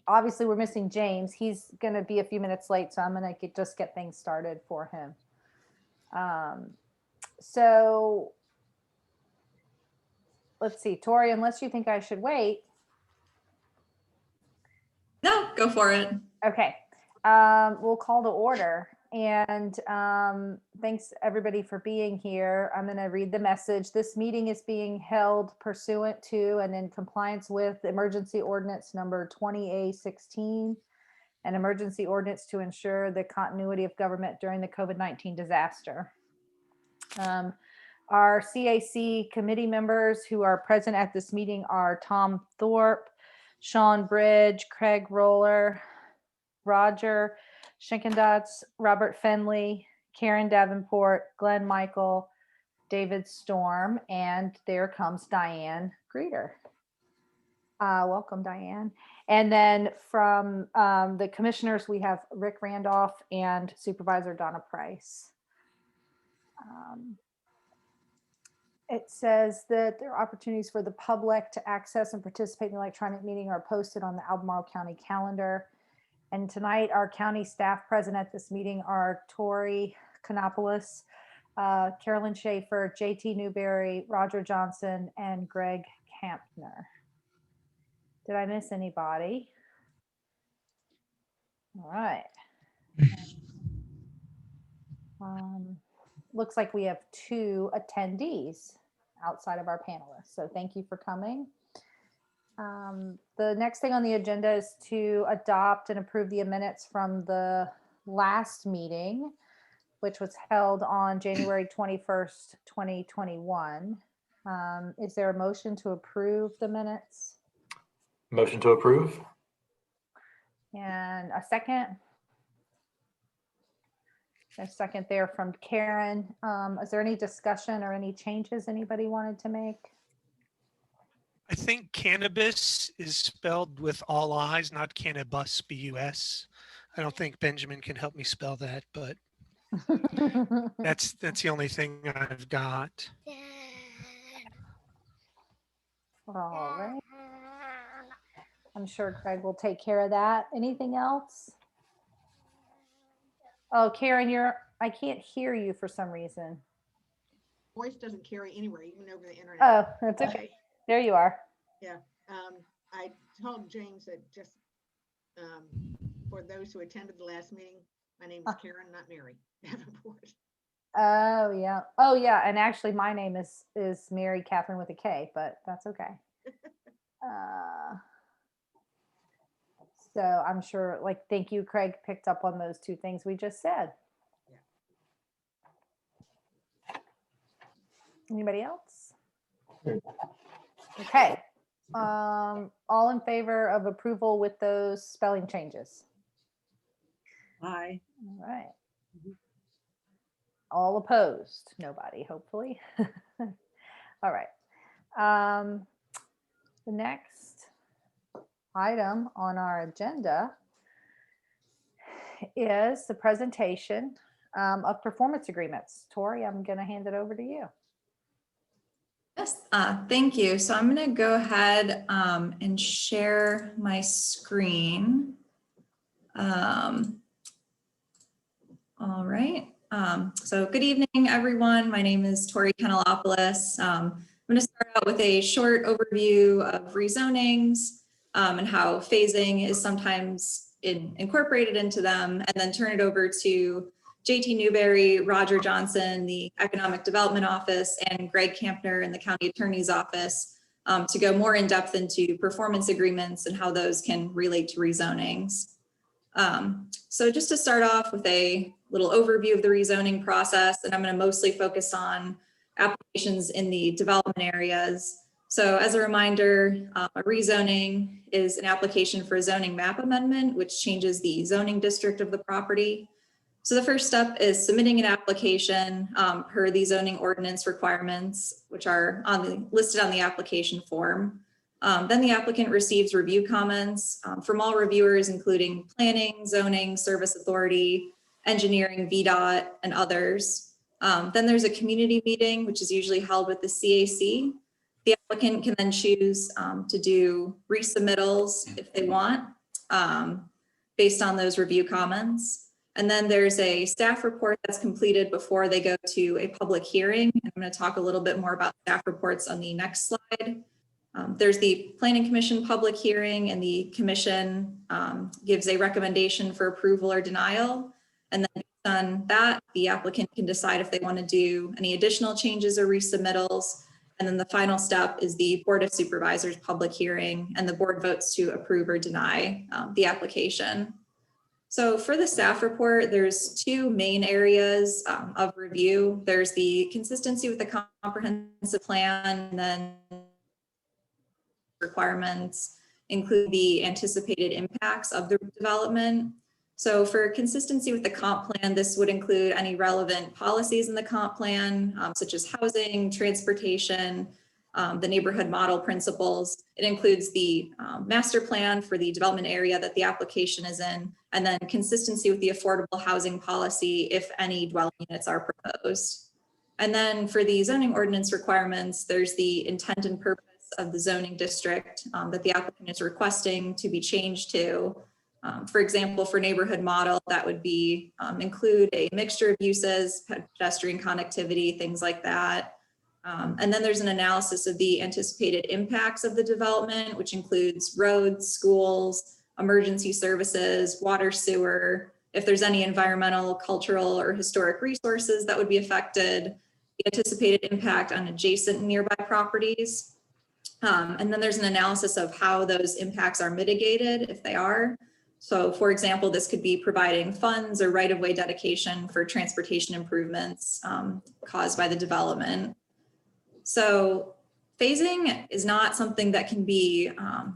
Obviously, we're missing James. He's going to be a few minutes late, so I'm going to just get things started for him. So let's see, Tori, unless you think I should wait. No, go for it. Okay. We'll call to order. And thanks everybody for being here. I'm going to read the message. This meeting is being held pursuant to and in compliance with Emergency Ordinance number 20A16, an emergency ordinance to ensure the continuity of government during the COVID-19 disaster. Our CAC committee members who are present at this meeting are Tom Thorpe, Sean Bridge, Craig Roller, Roger Schenkendatz, Robert Fenley, Karen Davenport, Glenn Michael, David Storm, and there comes Diane Greeter. Welcome, Diane. And then from the commissioners, we have Rick Randolph and Supervisor Donna Price. It says that there are opportunities for the public to access and participate in the electronic meeting are posted on the Albemarle County calendar. And tonight, our county staff present at this meeting are Tori Kanopoulos, Carolyn Schaefer, JT Newberry, Roger Johnson, and Greg Kampner. Did I miss anybody? All right. Looks like we have 2 attendees outside of our panelists. So thank you for coming. The next thing on the agenda is to adopt and approve the minutes from the last meeting, which was held on January 21st, 2021. Is there a motion to approve the minutes? Motion to approve. And a second? A second there from Karen. Is there any discussion or any changes anybody wanted to make? I think cannabis is spelled with all I's, not cannabis, B-U-S. I don't think Benjamin can help me spell that, but that's the only thing I've got. All right. I'm sure Craig will take care of that. Anything else? Oh, Karen, I can't hear you for some reason. Voice doesn't carry anywhere, even over the internet. Oh, that's okay. There you are. Yeah. I told James that just for those who attended the last meeting, my name is Karen, not Mary Davenport. Oh, yeah. Oh, yeah. And actually, my name is Mary Catherine with a K, but that's okay. So I'm sure, thank you, Craig, picked up on those 2 things we just said. Yeah. Anybody else? Okay. All in favor of approval with those spelling changes? Aye. All right. All opposed? Nobody, hopefully. All right. The next item on our agenda is the presentation of performance agreements. Tori, I'm going to hand it over to you. Yes, thank you. So I'm going to go ahead and share my screen. All right. So good evening, everyone. My name is Tori Kanopoulos. I'm going to start out with a short overview of rezonings and how phasing is sometimes incorporated into them, and then turn it over to JT Newberry, Roger Johnson, the Economic Development Office, and Greg Kampner in the County Attorney's Office to go more in depth into performance agreements and how those can relate to rezonings. So just to start off with a little overview of the rezoning process, and I'm going to mostly focus on applications in the development areas. So as a reminder, a rezoning is an application for a zoning map amendment, which changes the zoning district of the property. So the first step is submitting an application per the zoning ordinance requirements, which are listed on the application form. Then the applicant receives review comments from all reviewers, including planning, zoning, service authority, engineering, VDOT, and others. Then there's a community meeting, which is usually held with the CAC. The applicant can then choose to do resubmittals if they want, based on those review comments. And then there's a staff report that's completed before they go to a public hearing. I'm going to talk a little bit more about staff reports on the next slide. There's the Planning Commission public hearing, and the commission gives a recommendation for approval or denial. And then based on that, the applicant can decide if they want to do any additional changes or resubmittals. And then the final step is the Board of Supervisors public hearing, and the board votes to approve or deny the application. So for the staff report, there's two main areas of review. There's the consistency with the comprehensive plan, and then requirements include the anticipated impacts of the development. So for consistency with the comp plan, this would include any relevant policies in the comp plan, such as housing, transportation, the neighborhood model principles. It includes the master plan for the development area that the application is in, and then consistency with the affordable housing policy if any dwelling units are proposed. And then for the zoning ordinance requirements, there's the intent and purpose of the zoning district that the applicant is requesting to be changed to. For example, for neighborhood model, that would be include a mixture of uses, pedestrian connectivity, things like that. And then there's an analysis of the anticipated impacts of the development, which includes roads, schools, emergency services, water, sewer, if there's any environmental, cultural, or historic resources that would be affected, the anticipated impact on adjacent and nearby properties. And then there's an analysis of how those impacts are mitigated, if they are. So for example, this could be providing funds or right-of-way dedication for transportation improvements caused by the development. So phasing is not something that can be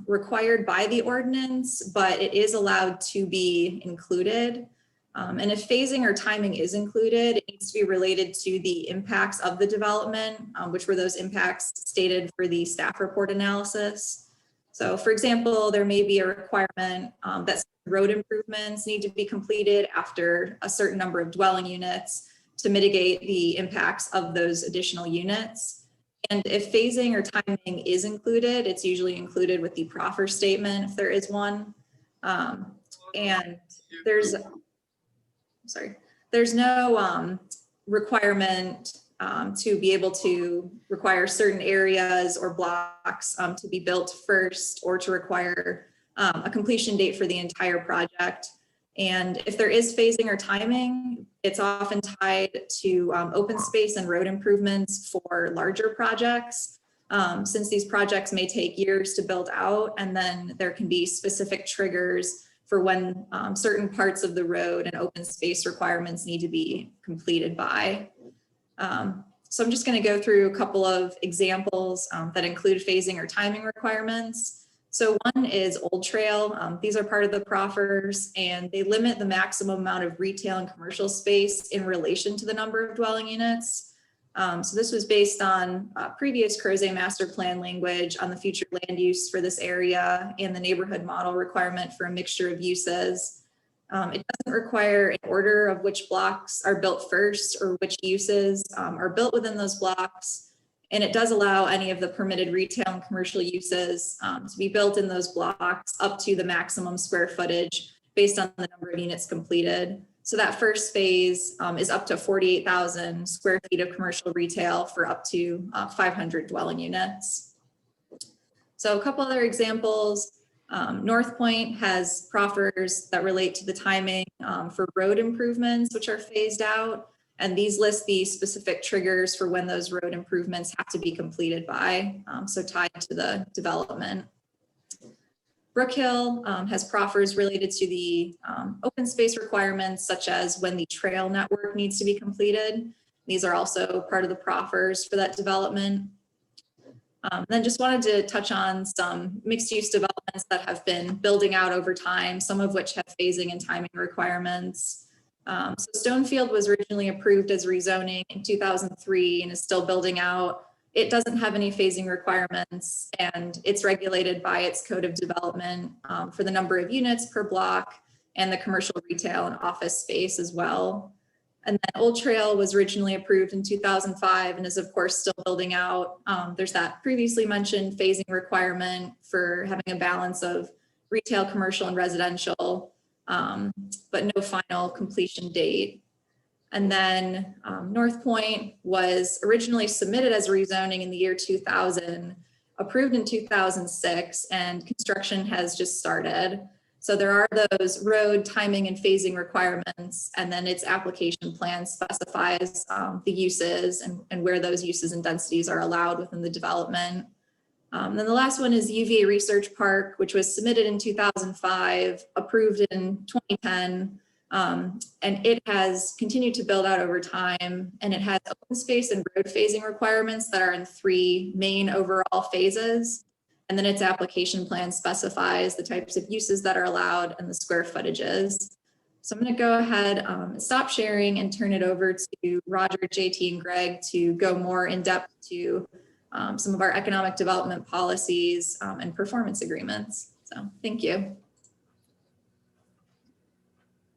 required by the ordinance, but it is allowed to be included. And if phasing or timing is included, it needs to be related to the impacts of the development, which were those impacts stated for the staff report analysis. So for example, there may be a requirement that road improvements need to be completed after a certain number of dwelling units to mitigate the impacts of those additional units. And if phasing or timing is included, it's usually included with the proffer statement if there is one. And there's no requirement to be able to require certain areas or blocks to be built first, or to require a completion date for the entire project. And if there is phasing or timing, it's often tied to open space and road improvements for larger projects, since these projects may take years to build out, and then there can be specific triggers for when certain parts of the road and open space requirements need to be completed by. So I'm just going to go through a couple of examples that include phasing or timing requirements. So one is Old Trail. These are part of the proffers, and they limit the maximum amount of retail and commercial space in relation to the number of dwelling units. So this was based on previous Crozet master plan language on the future land use for this area and the neighborhood model requirement for a mixture of uses. It doesn't require an order of which blocks are built first or which uses are built within those blocks. And it does allow any of the permitted retail and commercial uses to be built in those blocks up to the maximum square footage based on the number of units completed. So that first phase is up to 48,000 square feet of commercial retail for up to 500 dwelling units. So a couple other examples. North Point has proffers that relate to the timing for road improvements, which are phased out. And these list the specific triggers for when those road improvements have to be completed by, so tied to the development. Brook Hill has proffers related to the open space requirements, such as when the trail network needs to be completed. These are also part of the proffers for that development. Then just wanted to touch on some mixed use developments that have been building out over time, some of which have phasing and timing requirements. So Stonefield was originally approved as rezoning in 2003 and is still building out. It doesn't have any phasing requirements, and it's regulated by its code of development for the number of units per block and the commercial, retail, and office space as well. And then Old Trail was originally approved in 2005 and is of course still building out. There's that previously mentioned phasing requirement for having a balance of retail, commercial, and residential, but no final completion date. And then North Point was originally submitted as rezoning in the year 2000, approved in 2006, and construction has just started. So there are those road timing and phasing requirements, and then its application plan specifies the uses and where those uses and densities are allowed within the development. Then the last one is UVA Research Park, which was submitted in 2005, approved in 2010, and it has continued to build out over time, and it has open space and road phasing requirements that are in 3 main overall phases. And then its application plan specifies the types of uses that are allowed and the square footages. So I'm going to go ahead and stop sharing and turn it over to Roger, JT, and Greg to go more in depth to some of our economic development policies and performance agreements. So thank you.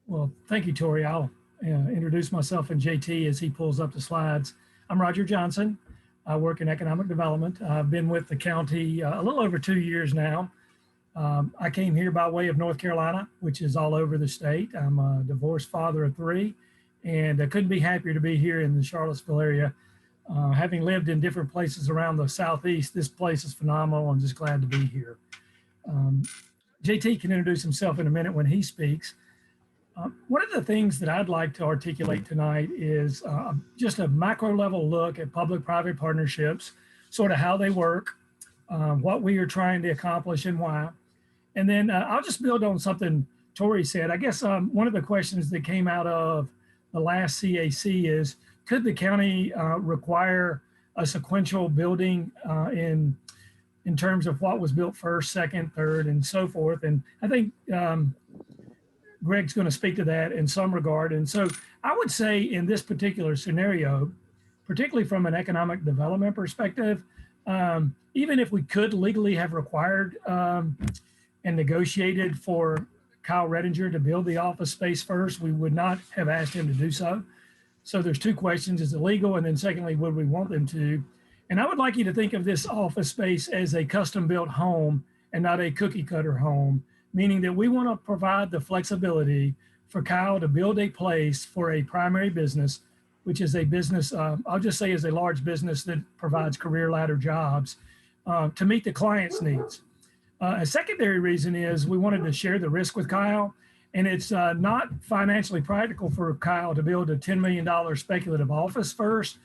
Well, thank you, Tori. I'll introduce myself and JT as he pulls up the slides. I'm Roger Johnson. I work in economic development. I've been with the county a little over 2 years now. I came here by way of North Carolina, which is all over the state. I'm a divorced father of 3, and I couldn't be happier to be here in the Charlottesville area. Having lived in different places around the Southeast, this place is phenomenal. I'm just glad to be here. JT can introduce himself in a minute when he speaks. One of the things that I'd like to articulate tonight is just a macro level look at public-private partnerships, sort of how they work, what we are trying to accomplish and why. And then I'll just build on something Tori said. I guess one of the questions that came out of the last CAC is, could the county require a sequential building in terms of what was built first, second, third, and so forth? And I think Greg's going to speak to that in some regard. And so I would say in this particular scenario, particularly from an economic development perspective, even if we could legally have required and negotiated for Kyle Redinger to build the office space first, we would not have asked him to do so. So there's 2 questions. Is it legal? And then secondly, would we want them to? And I would like you to think of this office space as a custom built home and not a cookie cutter home, meaning that we want to provide the flexibility for Kyle to build a place for a primary business, which is a business, I'll just say is a large business that provides career ladder jobs to meet the client's needs. A secondary reason is we wanted to share the risk with Kyle, and it's not financially practical for Kyle to build a $10 million speculative office first,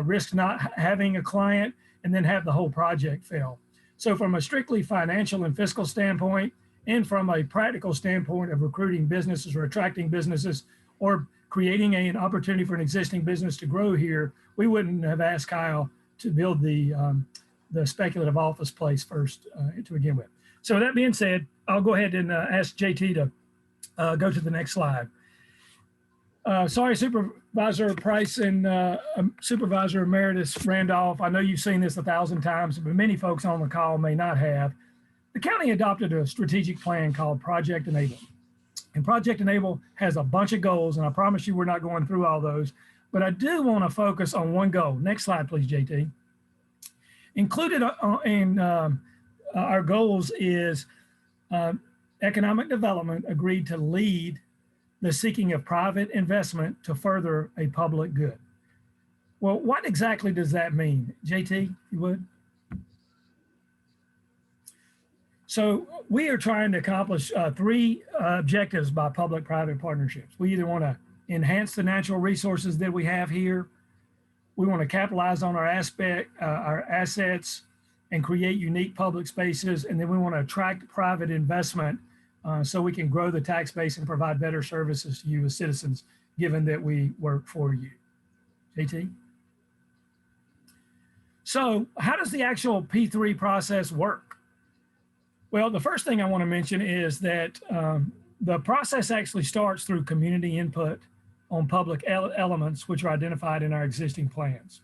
risk not having a client, and then have the whole project fail. So from a strictly financial and fiscal standpoint, and from a practical standpoint of recruiting businesses or attracting businesses or creating an opportunity for an existing business to grow here, we wouldn't have asked Kyle to build the speculative office place first to begin with. So that being said, I'll go ahead and ask JT to go to the next slide. Sorry, Supervisor Price and Supervisor Emeritus Randolph, I know you've seen this 1,000 times, but many folks on the call may not have. The county adopted a strategic plan called Project Enable. And Project Enable has a bunch of goals, and I promise you we're not going through all those, but I do want to focus on one goal. Next slide, please, JT. Included in our goals is economic development agreed to lead the seeking of private investment to further a public good. Well, what exactly does that mean? JT, if you would. So we are trying to accomplish 3 objectives by public-private partnerships. We either want to enhance the natural resources that we have here, we want to capitalize on our assets and create unique public spaces, and then we want to attract private investment so we can grow the tax base and provide better services to you as citizens, given that we work for you. JT? So how does the actual P3 process work? Well, the first thing I want to mention is that the process actually starts through community input on public elements which are identified in our existing plans,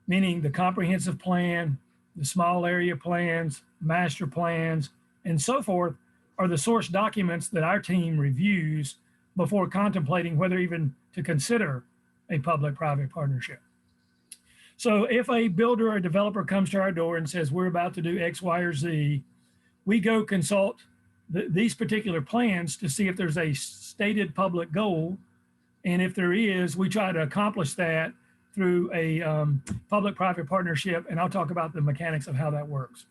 meaning the comprehensive plan, the small area plans, master plans, and so forth are the source documents that our team reviews before contemplating whether even to consider a public-private partnership. So if a builder or developer comes to our door and says, we're about to do X, Y, or Z, we go consult these particular plans to see if there's a stated public goal. And if there is, we try to accomplish that through a public-private partnership. And I'll talk about the mechanics of how that works.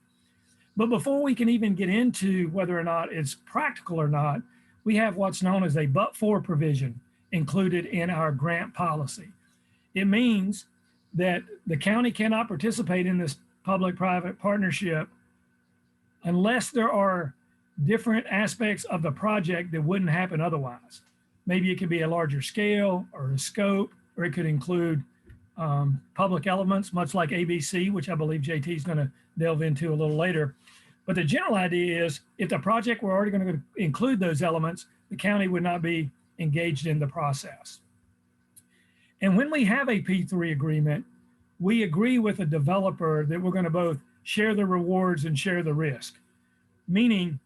But before we can even get into whether or not it's practical or not, we have what's known as a but-for provision included in our grant policy. It means that the county cannot participate in this public-private partnership unless there are different aspects of the project that wouldn't happen otherwise. Maybe it could be a larger scale or a scope, or it could include public elements, much like ABC, which I believe JT is going to delve into a little later. But the general idea is if the project were already going to include those elements, the county would not be engaged in the process. And when we have a P3 agreement, we agree with the developer that we're going to both share the rewards and share the risk. Meaning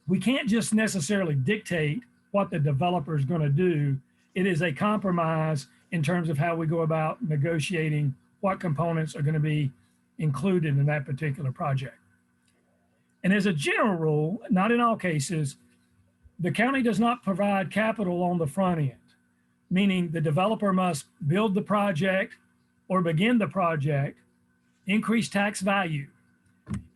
we can't just necessarily dictate what the developer is going to do. It is a compromise in terms of how we go about negotiating what components are going to be included in that particular project. And as a general rule, not in all cases, the county does not provide capital on the front end, meaning the developer must build the project or begin the project, increase tax value,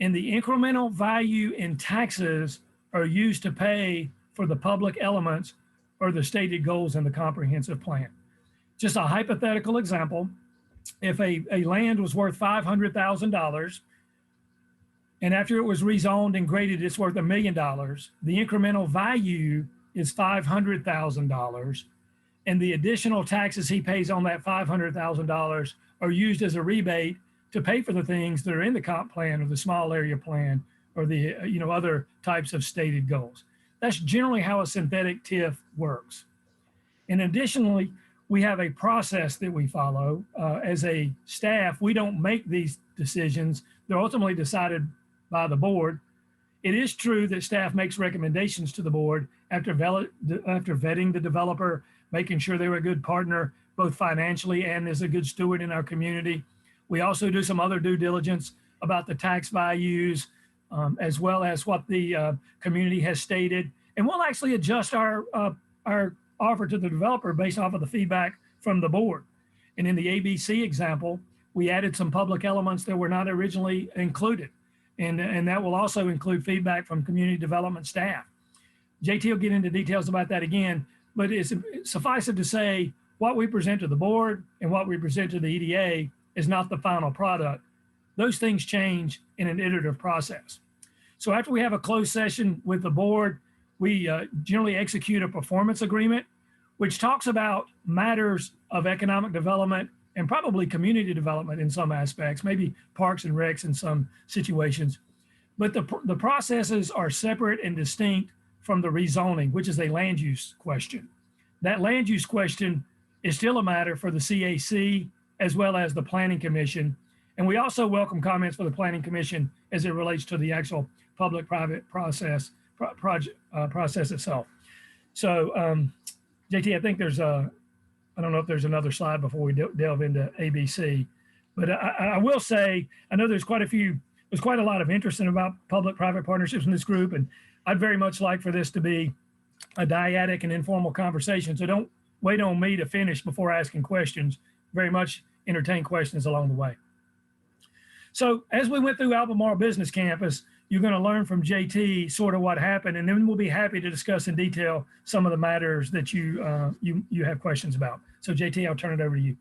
and the incremental value in taxes are used to pay for the public elements or the stated goals in the comprehensive plan. Just a hypothetical example, if a land was worth $500,000 and after it was rezoned and graded, it's worth $1 million, the incremental value is $500,000. And the additional taxes he pays on that $500,000 are used as a rebate to pay for the things that are in the comp plan or the small area plan or the other types of stated goals. That's generally how a synthetic TIF works. And additionally, we have a process that we follow. As a staff, we don't make these decisions. They're ultimately decided by the board. It is true that staff makes recommendations to the board after vetting the developer, making sure they were a good partner, both financially and as a good steward in our community. We also do some other due diligence about the tax values, as well as what the community has stated. And we'll actually adjust our offer to the developer based off of the feedback from the board. And in the ABC example, we added some public elements that were not originally included. And that will also include feedback from community development staff. JT will get into details about that again, but it's suffice it to say, what we present to the board and what we present to the EDA is not the final product. Those things change in an iterative process. So after we have a closed session with the board, we generally execute a performance agreement, which talks about matters of economic development and probably community development in some aspects, maybe parks and recs in some situations. But the processes are separate and distinct from the rezoning, which is a land use question. That land use question is still a matter for the CAC as well as the Planning Commission. And we also welcome comments for the Planning Commission as it relates to the actual public-private process itself. So JT, I think there's I don't know if there's another slide before we delve into ABC, but I will say, I know there's quite a lot of interest in about public-private partnerships in this group, and I'd very much like for this to be a dyadic and informal conversation. So don't wait on me to finish before asking questions. Very much entertain questions along the way. So as we went through Albemarle Business Campus, you're going to learn from JT sort of what happened, and then we'll be happy to discuss in detail some of the matters that you have questions about. So JT, I'll turn it over to you.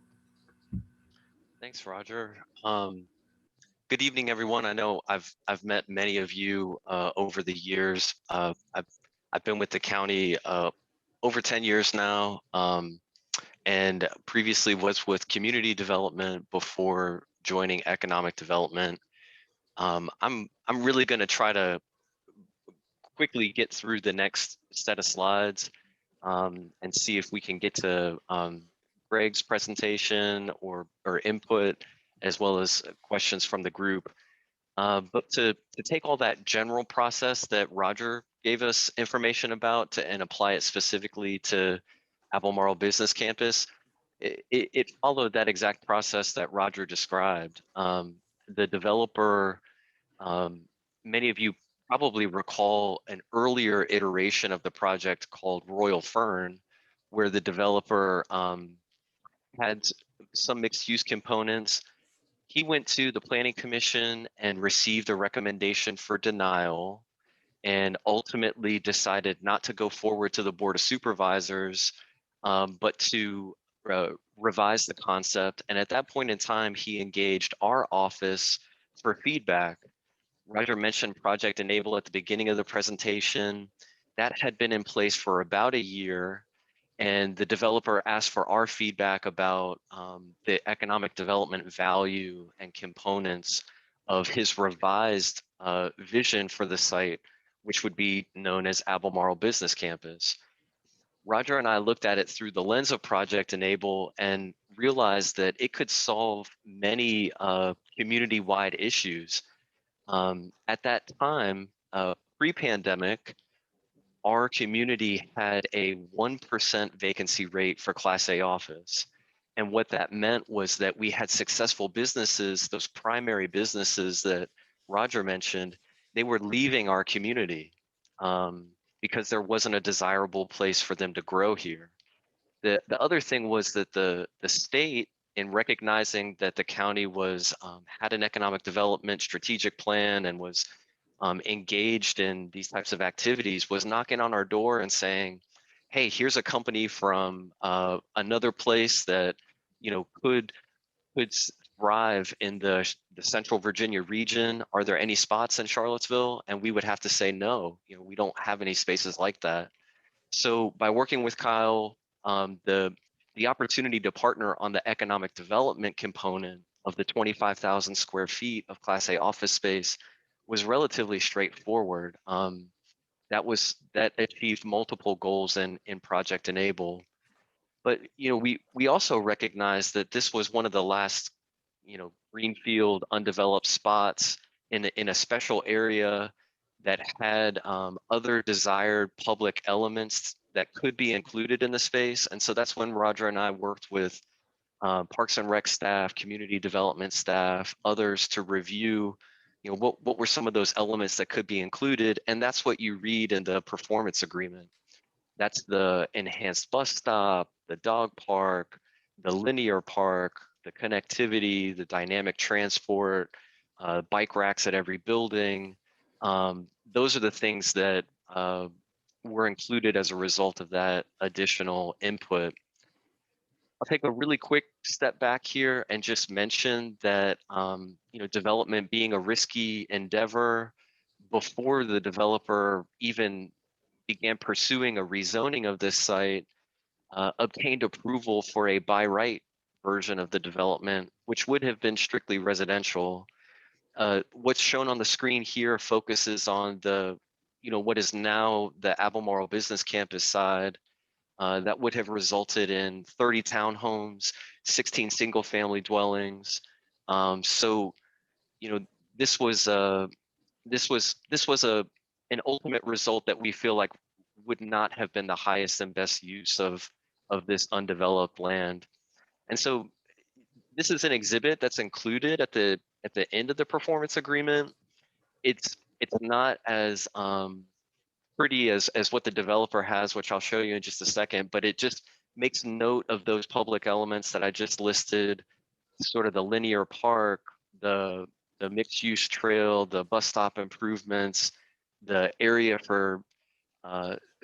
Thanks, Roger. Good evening, everyone. I know I've met many of you over the years. I've been with the county over 10 years now, and previously was with community development before joining economic development. I'm really going to try to quickly get through the next set of slides and see if we can get to Greg's presentation or input, as well as questions from the group. But to take all that general process that Roger gave us information about and apply it specifically to Albemarle Business Campus, it followed that exact process that Roger described. The developer, many of you probably recall an earlier iteration of the project called Royal Fern, where the developer had some mixed use components. He went to the Planning Commission and received a recommendation for denial, and ultimately decided not to go forward to the Board of Supervisors, but to revise the concept. And at that point in time, he engaged our office for feedback. Roger mentioned Project Enable at the beginning of the presentation. That had been in place for about a year, and the developer asked for our feedback about the economic development value and components of his revised vision for the site, which would be known as Albemarle Business Campus. Roger and I looked at it through the lens of Project Enable and realized that it could solve many community-wide issues. At that time, pre-pandemic, our community had a 1% vacancy rate for Class A office. And what that meant was that we had successful businesses, those primary businesses that Roger mentioned, they were leaving our community because there wasn't a desirable place for them to grow here. The other thing was that the state, in recognizing that the county was had an economic development strategic plan and was engaged in these types of activities, was knocking on our door and saying, hey, here's a company from another place that could thrive in the Central Virginia region. Are there any spots in Charlottesville? And we would have to say no, we don't have any spaces like that. So by working with Kyle, the opportunity to partner on the economic development component of the 25,000 square feet of Class A office space was relatively straightforward. That achieved multiple goals in Project Enable. But we also recognized that this was one of the last greenfield undeveloped spots in a special area that had other desired public elements that could be included in the space. And so that's when Roger and I worked with Parks and Rec staff, community development staff, others to review, what were some of those elements that could be included. And that's what you read in the performance agreement. That's the enhanced bus stop, the dog park, the linear park, the connectivity, the dynamic transport, bike racks at every building. Those are the things that were included as a result of that additional input. I'll take a really quick step back here and just mention that development being a risky endeavor, before the developer even began pursuing a rezoning of this site, obtained approval for a by right version of the development, which would have been strictly residential. What's shown on the screen here focuses on what is now the Albemarle Business Campus side. That would have resulted in 30 townhomes, 16 single-family dwellings. So, this was an ultimate result that we feel like would not have been the highest and best use of this undeveloped land. And so, this is an exhibit that's included at the end of the performance agreement. It's not as pretty as what the developer has, which I'll show you in just a second, but it just makes note of those public elements that I just listed, sort of the linear park, the mixed use trail, the bus stop improvements, the area for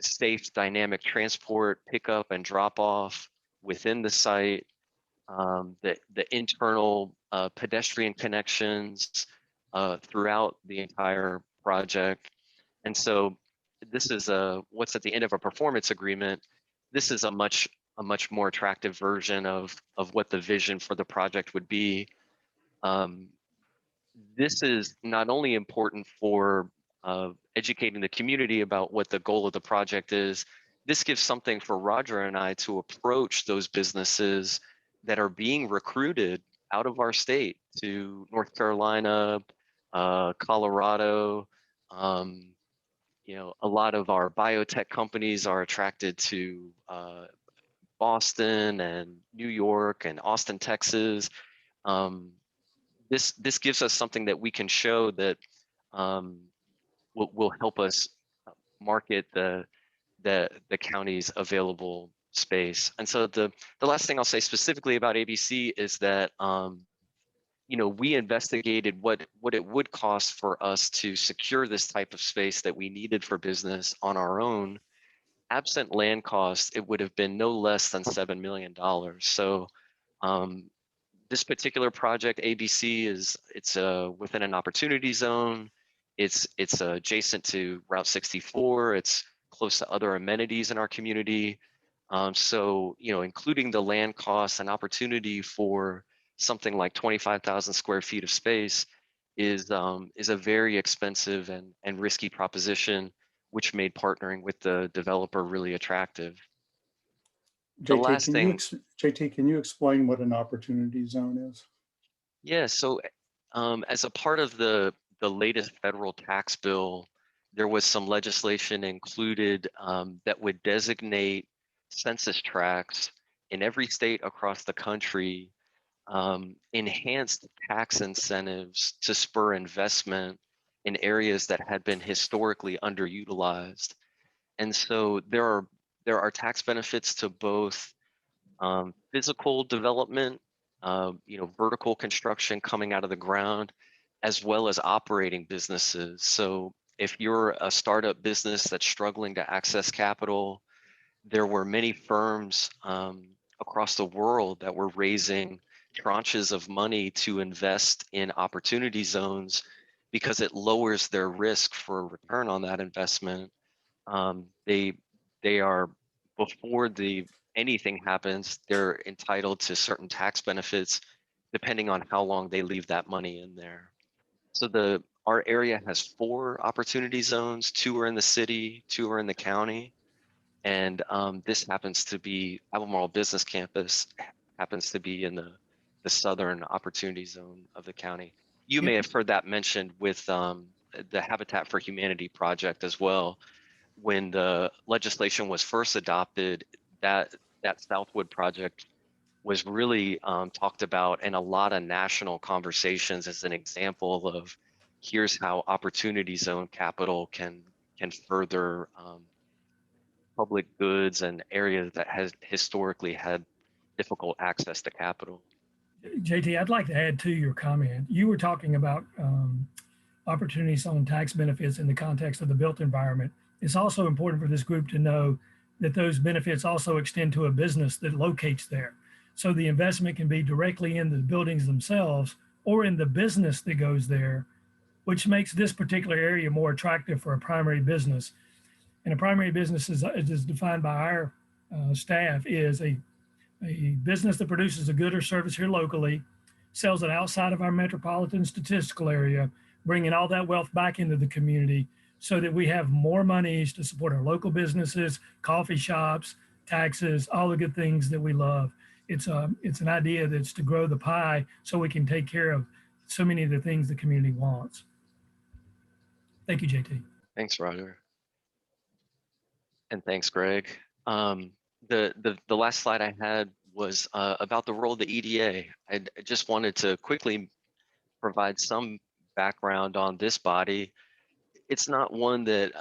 safe dynamic transport, pickup and drop off within the site, the internal pedestrian connections throughout the entire project. And so this is what's at the end of a performance agreement. This is a much more attractive version of what the vision for the project would be. This is not only important for educating the community about what the goal of the project is, this gives something for Roger and I to approach those businesses that are being recruited out of our state to North Carolina, Colorado. A lot of our biotech companies are attracted to Boston and New York and Austin, Texas. This gives us something that we can show that will help us market the county's available space. And so the last thing I'll say specifically about ABC is that we investigated what it would cost for us to secure this type of space that we needed for business on our own. Absent land costs, it would have been no less than $7 million. So this particular project, ABC, it's within an opportunity zone. It's adjacent to Route 64. It's close to other amenities in our community. So including the land costs and opportunity for something like 25,000 square feet of space is a very expensive and risky proposition, which made partnering with the developer really attractive. The last thing, JT, can you explain what an opportunity zone is? yeah. So as a part of the latest federal tax bill, there was some legislation included that would designate census tracts in every state across the country, enhanced tax incentives to spur investment in areas that had been historically underutilized. And so there are tax benefits to both physical development, vertical construction coming out of the ground, as well as operating businesses. So if you're a startup business that's struggling to access capital, there were many firms across the world that were raising tranches of money to invest in opportunity zones because it lowers their risk for return on that investment. They are, before anything happens, they're entitled to certain tax benefits depending on how long they leave that money in there. So our area has 4 opportunity zones. 2 are in the city, 2 are in the county. And this happens to be Albemarle Business Campus happens to be in the southern opportunity zone of the county. You may have heard that mentioned with the Habitat for Humanity project as well. When the legislation was first adopted, that Southwood project was really talked about in a lot of national conversations as an example of here's how opportunity zone capital can further public goods and areas that has historically had difficult access to capital. JT, I'd like to add to your comment. You were talking about opportunities on tax benefits in the context of the built environment. It's also important for this group to know that those benefits also extend to a business that locates there. So the investment can be directly in the buildings themselves or in the business that goes there, which makes this particular area more attractive for a primary business. And a primary business is defined by our staff is a business that produces a good or service here locally, sells it outside of our metropolitan statistical area, bringing all that wealth back into the community so that we have more monies to support our local businesses, coffee shops, taxes, all the good things that we love. It's an idea that's to grow the pie so we can take care of so many of the things the community wants. Thank you, JT. Thanks, Roger. And thanks, Greg. The last slide I had was about the role of the EDA. I just wanted to quickly provide some background on this body. It's not one that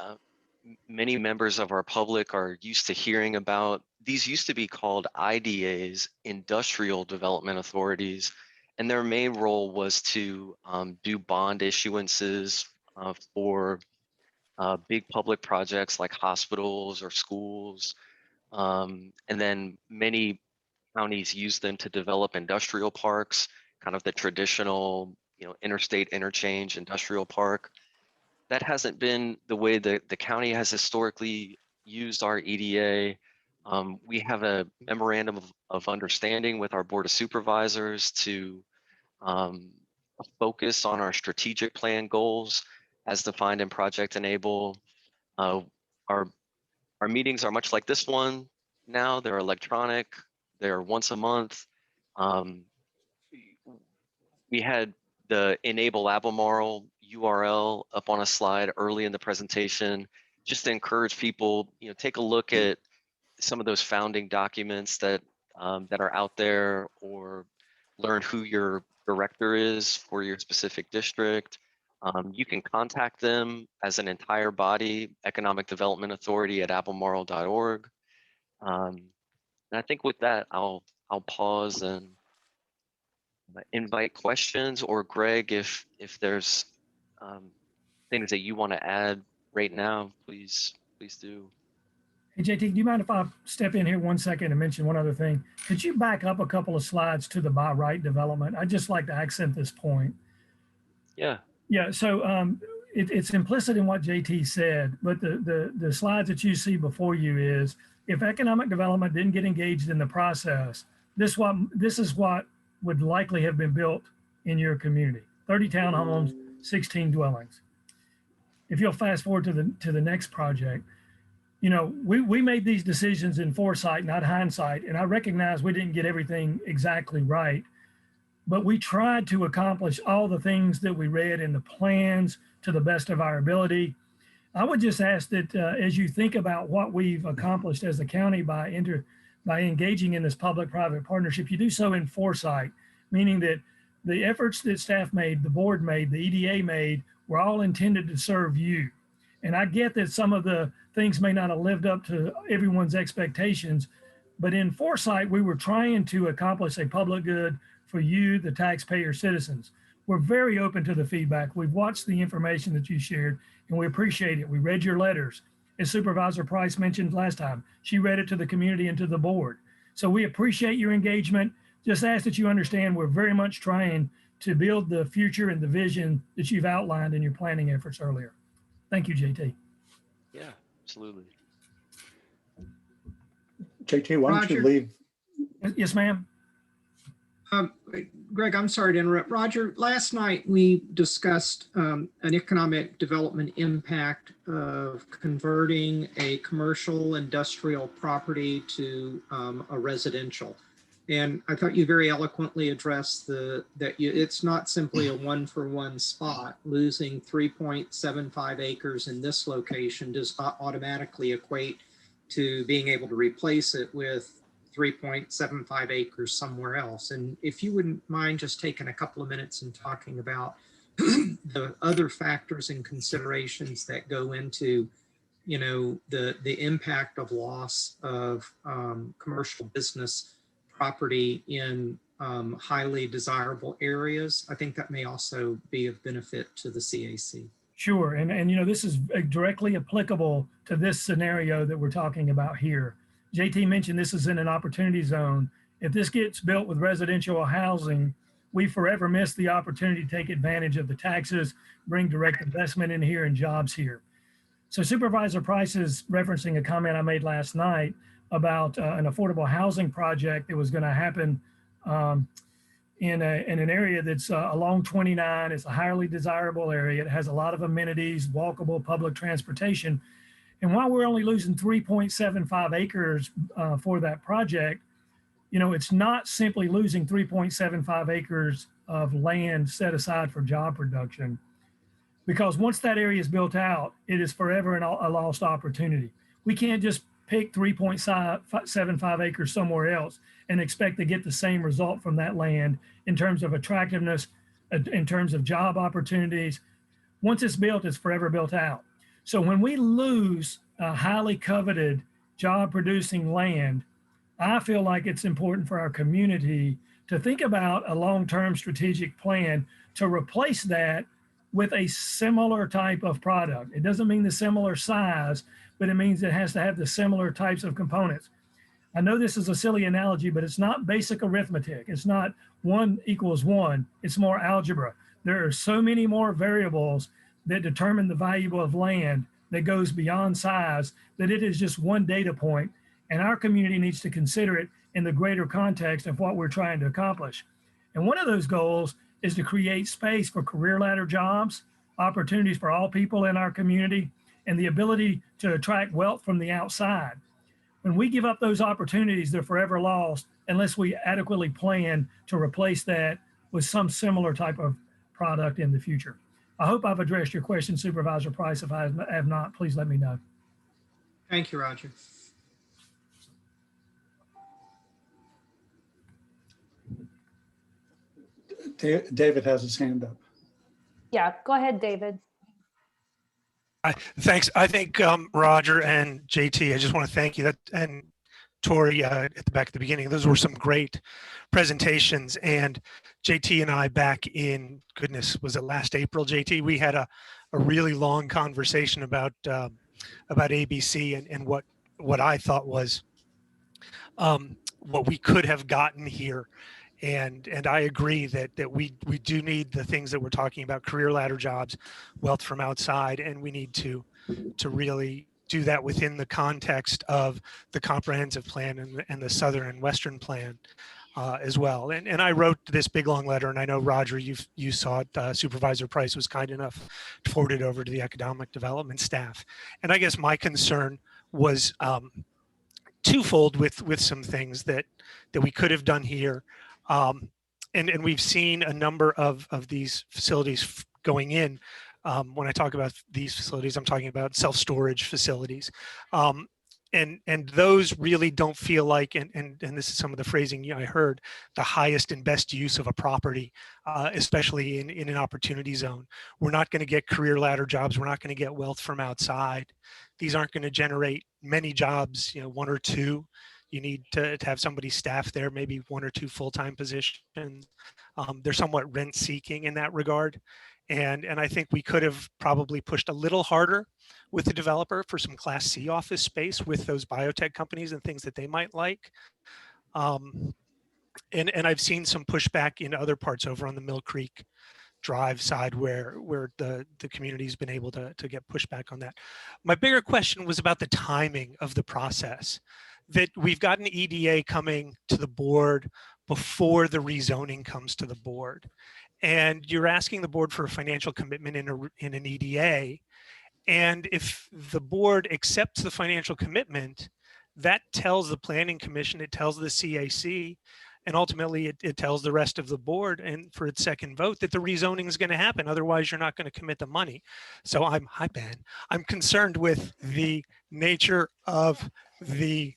many members of our public are used to hearing about. These used to be called IDAs, Industrial Development Authorities, and their main role was to do bond issuances for big public projects like hospitals or schools. And then many counties use them to develop industrial parks, kind of the traditional, interstate interchange industrial park. That hasn't been the way that the county has historically used our EDA. We have a memorandum of understanding with our Board of Supervisors to focus on our strategic plan goals as defined in Project Enable. Our meetings are much like this one now. They're electronic. They're once a month. We had the Enable Albemarle URL up on a slide early in the presentation, just to encourage people, take a look at some of those founding documents that that are out there, or learn who your director is for your specific district, you can contact them as an entire body, Economic Development Authority at albemarle.org. And I think with that, I'll pause and invite questions, or Greg, if there's things that you want to add right now, please do. Hey, JT, do you mind if I step in here 1 second and mention one other thing? Could you back up a couple of slides to the by right development? I'd just like to accent this point. Yeah. Yeah, so it's implicit in what JT said, but the slides that you see before you is, if economic development didn't get engaged in the process, this is what would likely have been built in your community: 30 townhomes, 16 dwellings. If you'll fast forward to the next project, you know, we made these decisions in foresight, not hindsight, and I recognize we didn't get everything exactly right, but we tried to accomplish all the things that we read in the plans to the best of our ability. I would just ask that as you think about what we've accomplished as a county by engaging in this public-private partnership, you do so in foresight, meaning that the efforts that staff made, the board made, the EDA made, were all intended to serve you. And I get that some of the things may not have lived up to everyone's expectations, but in foresight, we were trying to accomplish a public good for you, the taxpayer citizens. We're very open to the feedback. We've watched the information that you shared, and we appreciate it. We read your letters. As Supervisor Price mentioned last time, she read it to the community and to the board. So we appreciate your engagement. Just ask that you understand we're very much trying to build the future and the vision that you've outlined in your planning efforts earlier. Thank you, JT. Yeah, absolutely. JT, why don't you Roger. leave? Yes, ma'am. Greg, I'm sorry to interrupt. Roger, last night we discussed an economic development impact of converting a commercial industrial property to a residential. And I thought you very eloquently addressed it's not simply a one-for-one spot. Losing 3.75 acres in this location does not automatically equate to being able to replace it with 3.75 acres somewhere else. And if you wouldn't mind just taking a couple of minutes and talking about the other factors and considerations that go into, you know, the impact of loss of commercial business property in highly desirable areas, I think that may also be of benefit to the CAC. Sure, and you know, this is directly applicable to this scenario that we're talking about here. JT mentioned this is in an opportunity zone. If this gets built with residential housing, we forever miss the opportunity to take advantage of the taxes, bring direct investment in here and jobs here. So Supervisor Price is referencing a comment I made last night about an affordable housing project that was going to happen in an area that's along 29. It's a highly desirable area. It has a lot of amenities, walkable public transportation. And while we're only losing 3.75 acres for that project, you know, it's not simply losing 3.75 acres of land set aside for job production, because once that area is built out, it is forever a lost opportunity. We can't just pick 3.75 acres somewhere else and expect to get the same result from that land in terms of attractiveness, in terms of job opportunities. Once it's built, it's forever built out. So when we lose highly coveted job producing land, I feel like it's important for our community to think about a long-term strategic plan to replace that with a similar type of product. It doesn't mean the similar size, but it means it has to have the similar types of components. I know this is a silly analogy, but it's not basic arithmetic. It's not 1 = 1. It's more algebra. There are so many more variables that determine the value of land that goes beyond size, that it is just one data point, and our community needs to consider it in the greater context of what we're trying to accomplish. And one of those goals is to create space for career ladder jobs, opportunities for all people in our community, and the ability to attract wealth from the outside. When we give up those opportunities, they're forever lost unless we adequately plan to replace that with some similar type of product in the future. I hope I've addressed your question, Supervisor Price. If I have not, please let me know. Thank you, Roger. David has his hand up. Yeah, go ahead, David. Thanks. I think Roger and JT, I just want to thank you. That and Tori at the back at the beginning. Those were some great presentations. And JT and I back in, goodness, was it last April, JT? We had a really long conversation about ABC and what I thought was what we could have gotten here. And I agree that we do need the things that we're talking about: career ladder jobs, wealth from outside, and we need to really do that within the context of the comprehensive plan and the southern and western plan as well. And I wrote this big long letter, and I know Roger, you saw it. Supervisor Price was kind enough to forward it over to the economic development staff. And I guess my concern was twofold with some things that we could have done here. And we've seen a number of these facilities going in. When I talk about these facilities, I'm talking about self-storage facilities. And those really don't feel like, and this is some of the phrasing I heard, the highest and best use of a property, especially in an opportunity zone. We're not going to get career ladder jobs. We're not going to get wealth from outside. These aren't going to generate many jobs, one or two. You need to have somebody staff there, maybe one or two full-time positions. They're somewhat rent-seeking in that regard. And I think we could have probably pushed a little harder with the developer for some Class C office space with those biotech companies and things that they might like. And I've seen some pushback in other parts over on the Mill Creek Drive side where the community's been able to get pushback on that. My bigger question was about the timing of the process. That we've got an EDA coming to the board before the rezoning comes to the board. And you're asking the board for a financial commitment in an EDA. And if the board accepts the financial commitment, that tells the Planning Commission, it tells the CAC, and ultimately it tells the rest of the board, and for its second vote, that the rezoning is going to happen. Otherwise, you're not going to commit the money. So hi Ben, I'm concerned with the nature of the,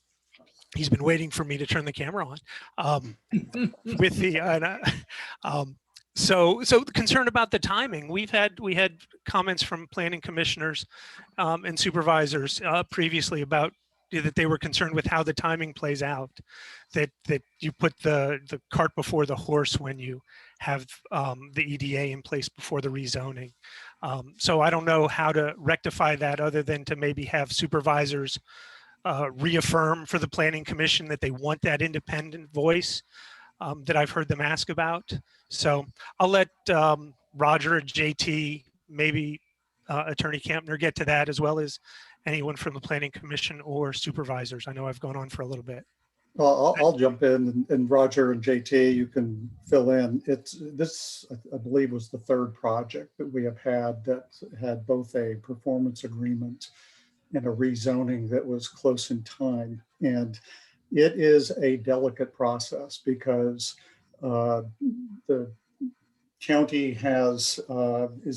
he's been waiting for me to turn the camera on, with the, so concerned about the timing. We had comments from planning commissioners and supervisors previously about that they were concerned with how the timing plays out, that you put the cart before the horse when you have the EDA in place before the rezoning. So I don't know how to rectify that other than to maybe have supervisors reaffirm for the Planning Commission that they want that independent voice that I've heard them ask about. So I'll let Roger, JT, maybe Attorney Campner get to that, as well as anyone from the Planning Commission or supervisors. I know I've gone on for a little bit. Well, I'll jump in, and Roger and JT, you can fill in. This, I believe, was the third project that we have had that had both a performance agreement and a rezoning that was close in time. And it is a delicate process because the county is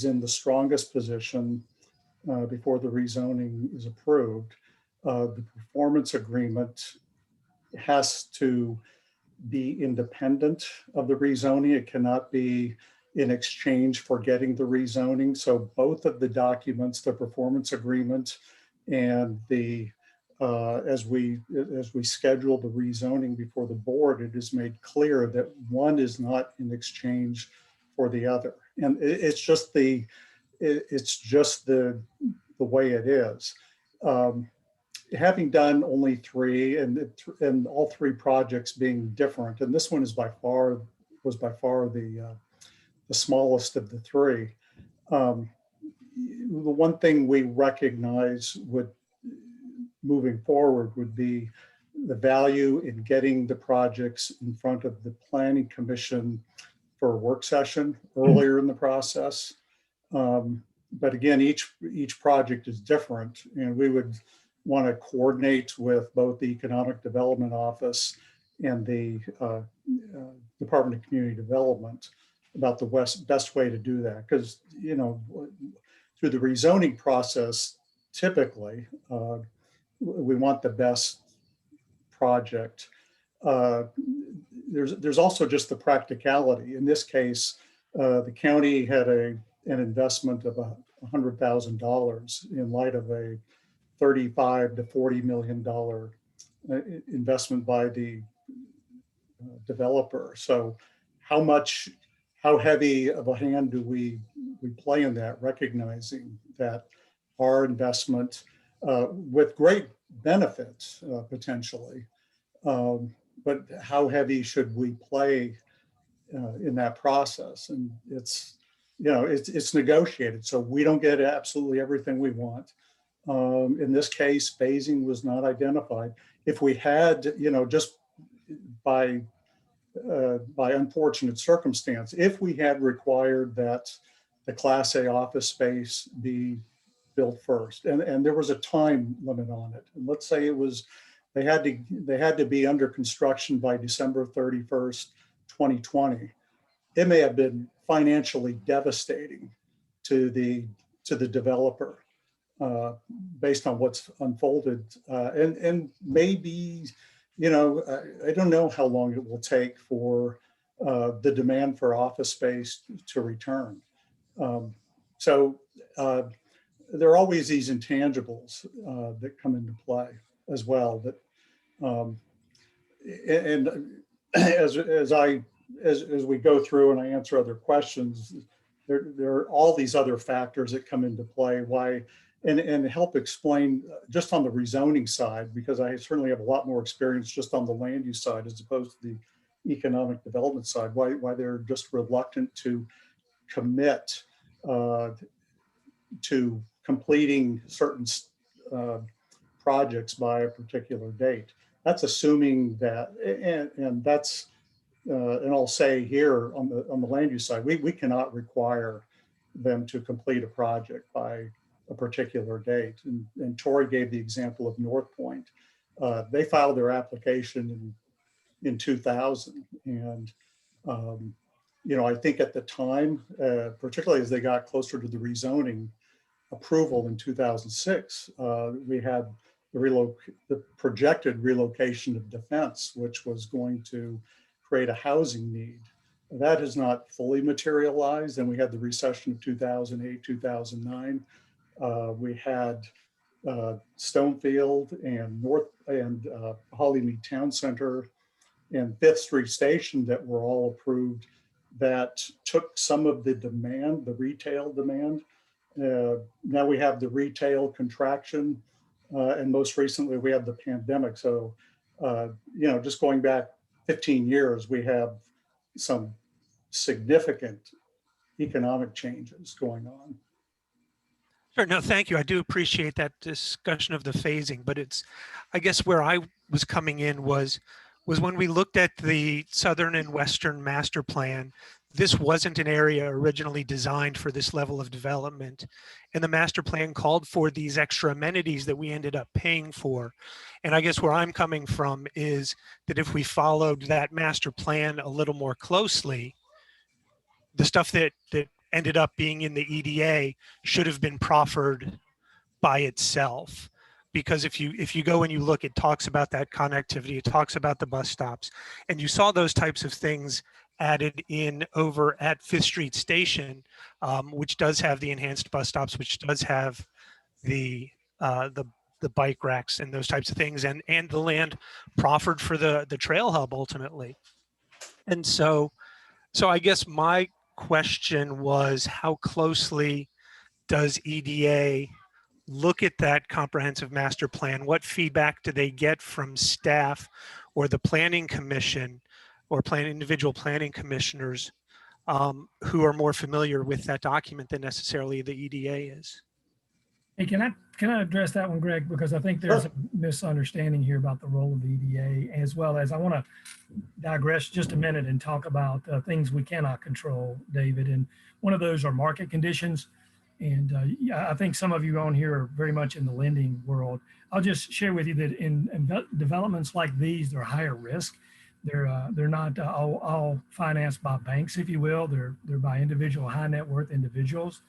in the strongest position before the rezoning is approved. The performance agreement has to be independent of the rezoning. It cannot be in exchange for getting the rezoning. So both of the documents, the performance agreement and the as we schedule the rezoning before the board, it is made clear that one is not in exchange for the other, and it's just the way it is. Having done only three, and all three projects being different, and this one was by far the smallest of the three. The one thing we recognize moving forward would be the value in getting the projects in front of the Planning Commission for a work session earlier in the process. But again, each project is different, and we would want to coordinate with both the Economic Development Office and the Department of Community Development about the best way to do that. Because, through the rezoning process, typically, we want the best project there's also just the practicality. In this case, the county had an investment of $100,000 in light of a $35 to $40 million investment by the developer. So how heavy of a hand do we play in that, recognizing that our investment with great benefits potentially, but how heavy should we play in that process? And it's negotiated, so we don't get absolutely everything we want. In this case, phasing was not identified. If we had, just by unfortunate circumstance, if we had required that the Class A office space be built first, and there was a time limit on it, and let's say they had to be under construction by December 31st, 2020, it may have been financially devastating to the developer based on what's unfolded, and maybe, I don't know how long it will take for the demand for office space to return. So there are always these intangibles that come into play as well. That and as we go through and I answer other questions, there are all these other factors that come into play. Why? And help explain just on the rezoning side, because I certainly have a lot more experience just on the land use side as opposed to the economic development side, why they're just reluctant to commit to completing certain projects by a particular date. That's assuming that, and that's, and I'll say here on the land use side, we cannot require them to complete a project by a particular date. And Tori gave the example of North Point. They filed their application in 2000. And, I think at the time, particularly as they got closer to the rezoning approval in 2006, we had the projected relocation of defense, which was going to create a housing need. That has not fully materialized. And we had the recession of 2008, 2009. We had Stonefield and Hollymead Town Center and Fifth Street Station that were all approved that took some of the demand, the retail demand. Now we have the retail contraction, and most recently we have the pandemic. So, just going back 15 years, we have some significant economic changes going on. Sure. No, thank you. I do appreciate that discussion of the phasing, but I guess where I was coming in was when we looked at the Southern and Western master plan, this wasn't an area originally designed for this level of development. And the master plan called for these extra amenities that we ended up paying for. And I guess where I'm coming from is that if we followed that master plan a little more closely, the stuff that ended up being in the EDA should have been proffered by itself. Because if you go and you look, it talks about that connectivity, it talks about the bus stops, and you saw those types of things added in over at Fifth Street Station, which does have the enhanced bus stops, which does have the bike racks and those types of things, and the land proffered for the trail hub ultimately. And so I guess my question was, how closely does EDA look at that comprehensive master plan? What feedback do they get from staff or the planning commission or individual planning commissioners who are more familiar with that document than necessarily the EDA is? Hey, can I address that one, Greg? Because I think there's a misunderstanding here about the role of the EDA, as well as I want to digress just a minute and talk about things we cannot control, David. And one of those are market conditions. And I think some of you on here are very much in the lending world. I'll just share with you that in developments like these, they're higher risk. They're not all financed by banks, if you will. They're by individual high net worth individuals.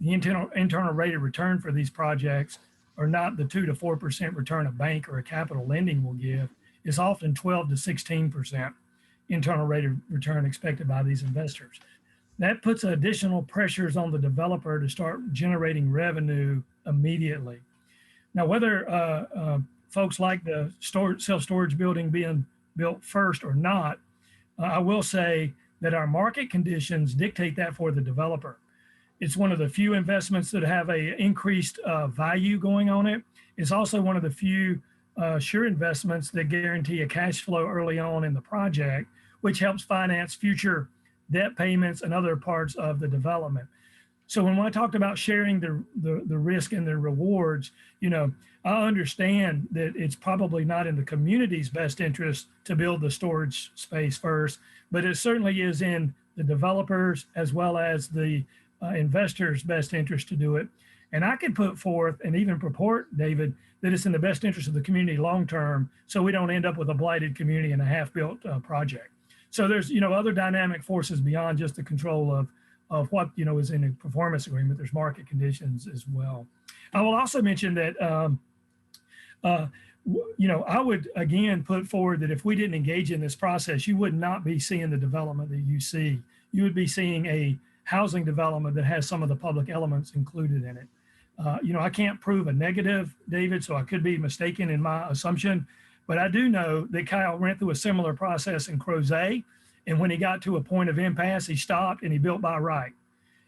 The internal rate of return for these projects are not the 2 to 4% return a bank or a capital lending will give. is often 12 to 16% internal rate of return expected by these investors. That puts additional pressures on the developer to start generating revenue immediately. Now, whether folks like the self-storage building being built first or not, I will say that our market conditions dictate that for the developer. It's one of the few investments that have a increased value going on it. It's also one of the few sure investments that guarantee a cash flow early on in the project, which helps finance future debt payments and other parts of the development. So when I talked about sharing the risk and the rewards, you know, I understand that it's probably not in the community's best interest to build the storage space first, but it certainly is in the developers as well as the investors' best interest to do it. And I can put forth and even purport, David, that it's in the best interest of the community long-term, so we don't end up with a blighted community and a half-built project. So there's, you know, other dynamic forces beyond just the control of what, you know, is in a performance agreement. There's market conditions as well. I will also mention that, you know, I would again put forward that if we didn't engage in this process, you would not be seeing the development that you see. You would be seeing a housing development that has some of the public elements included in it. You know, I can't prove a negative, David, so I could be mistaken in my assumption, but I do know that Kyle went through a similar process in Crozet, and when he got to a point of impasse, he stopped and he built by right.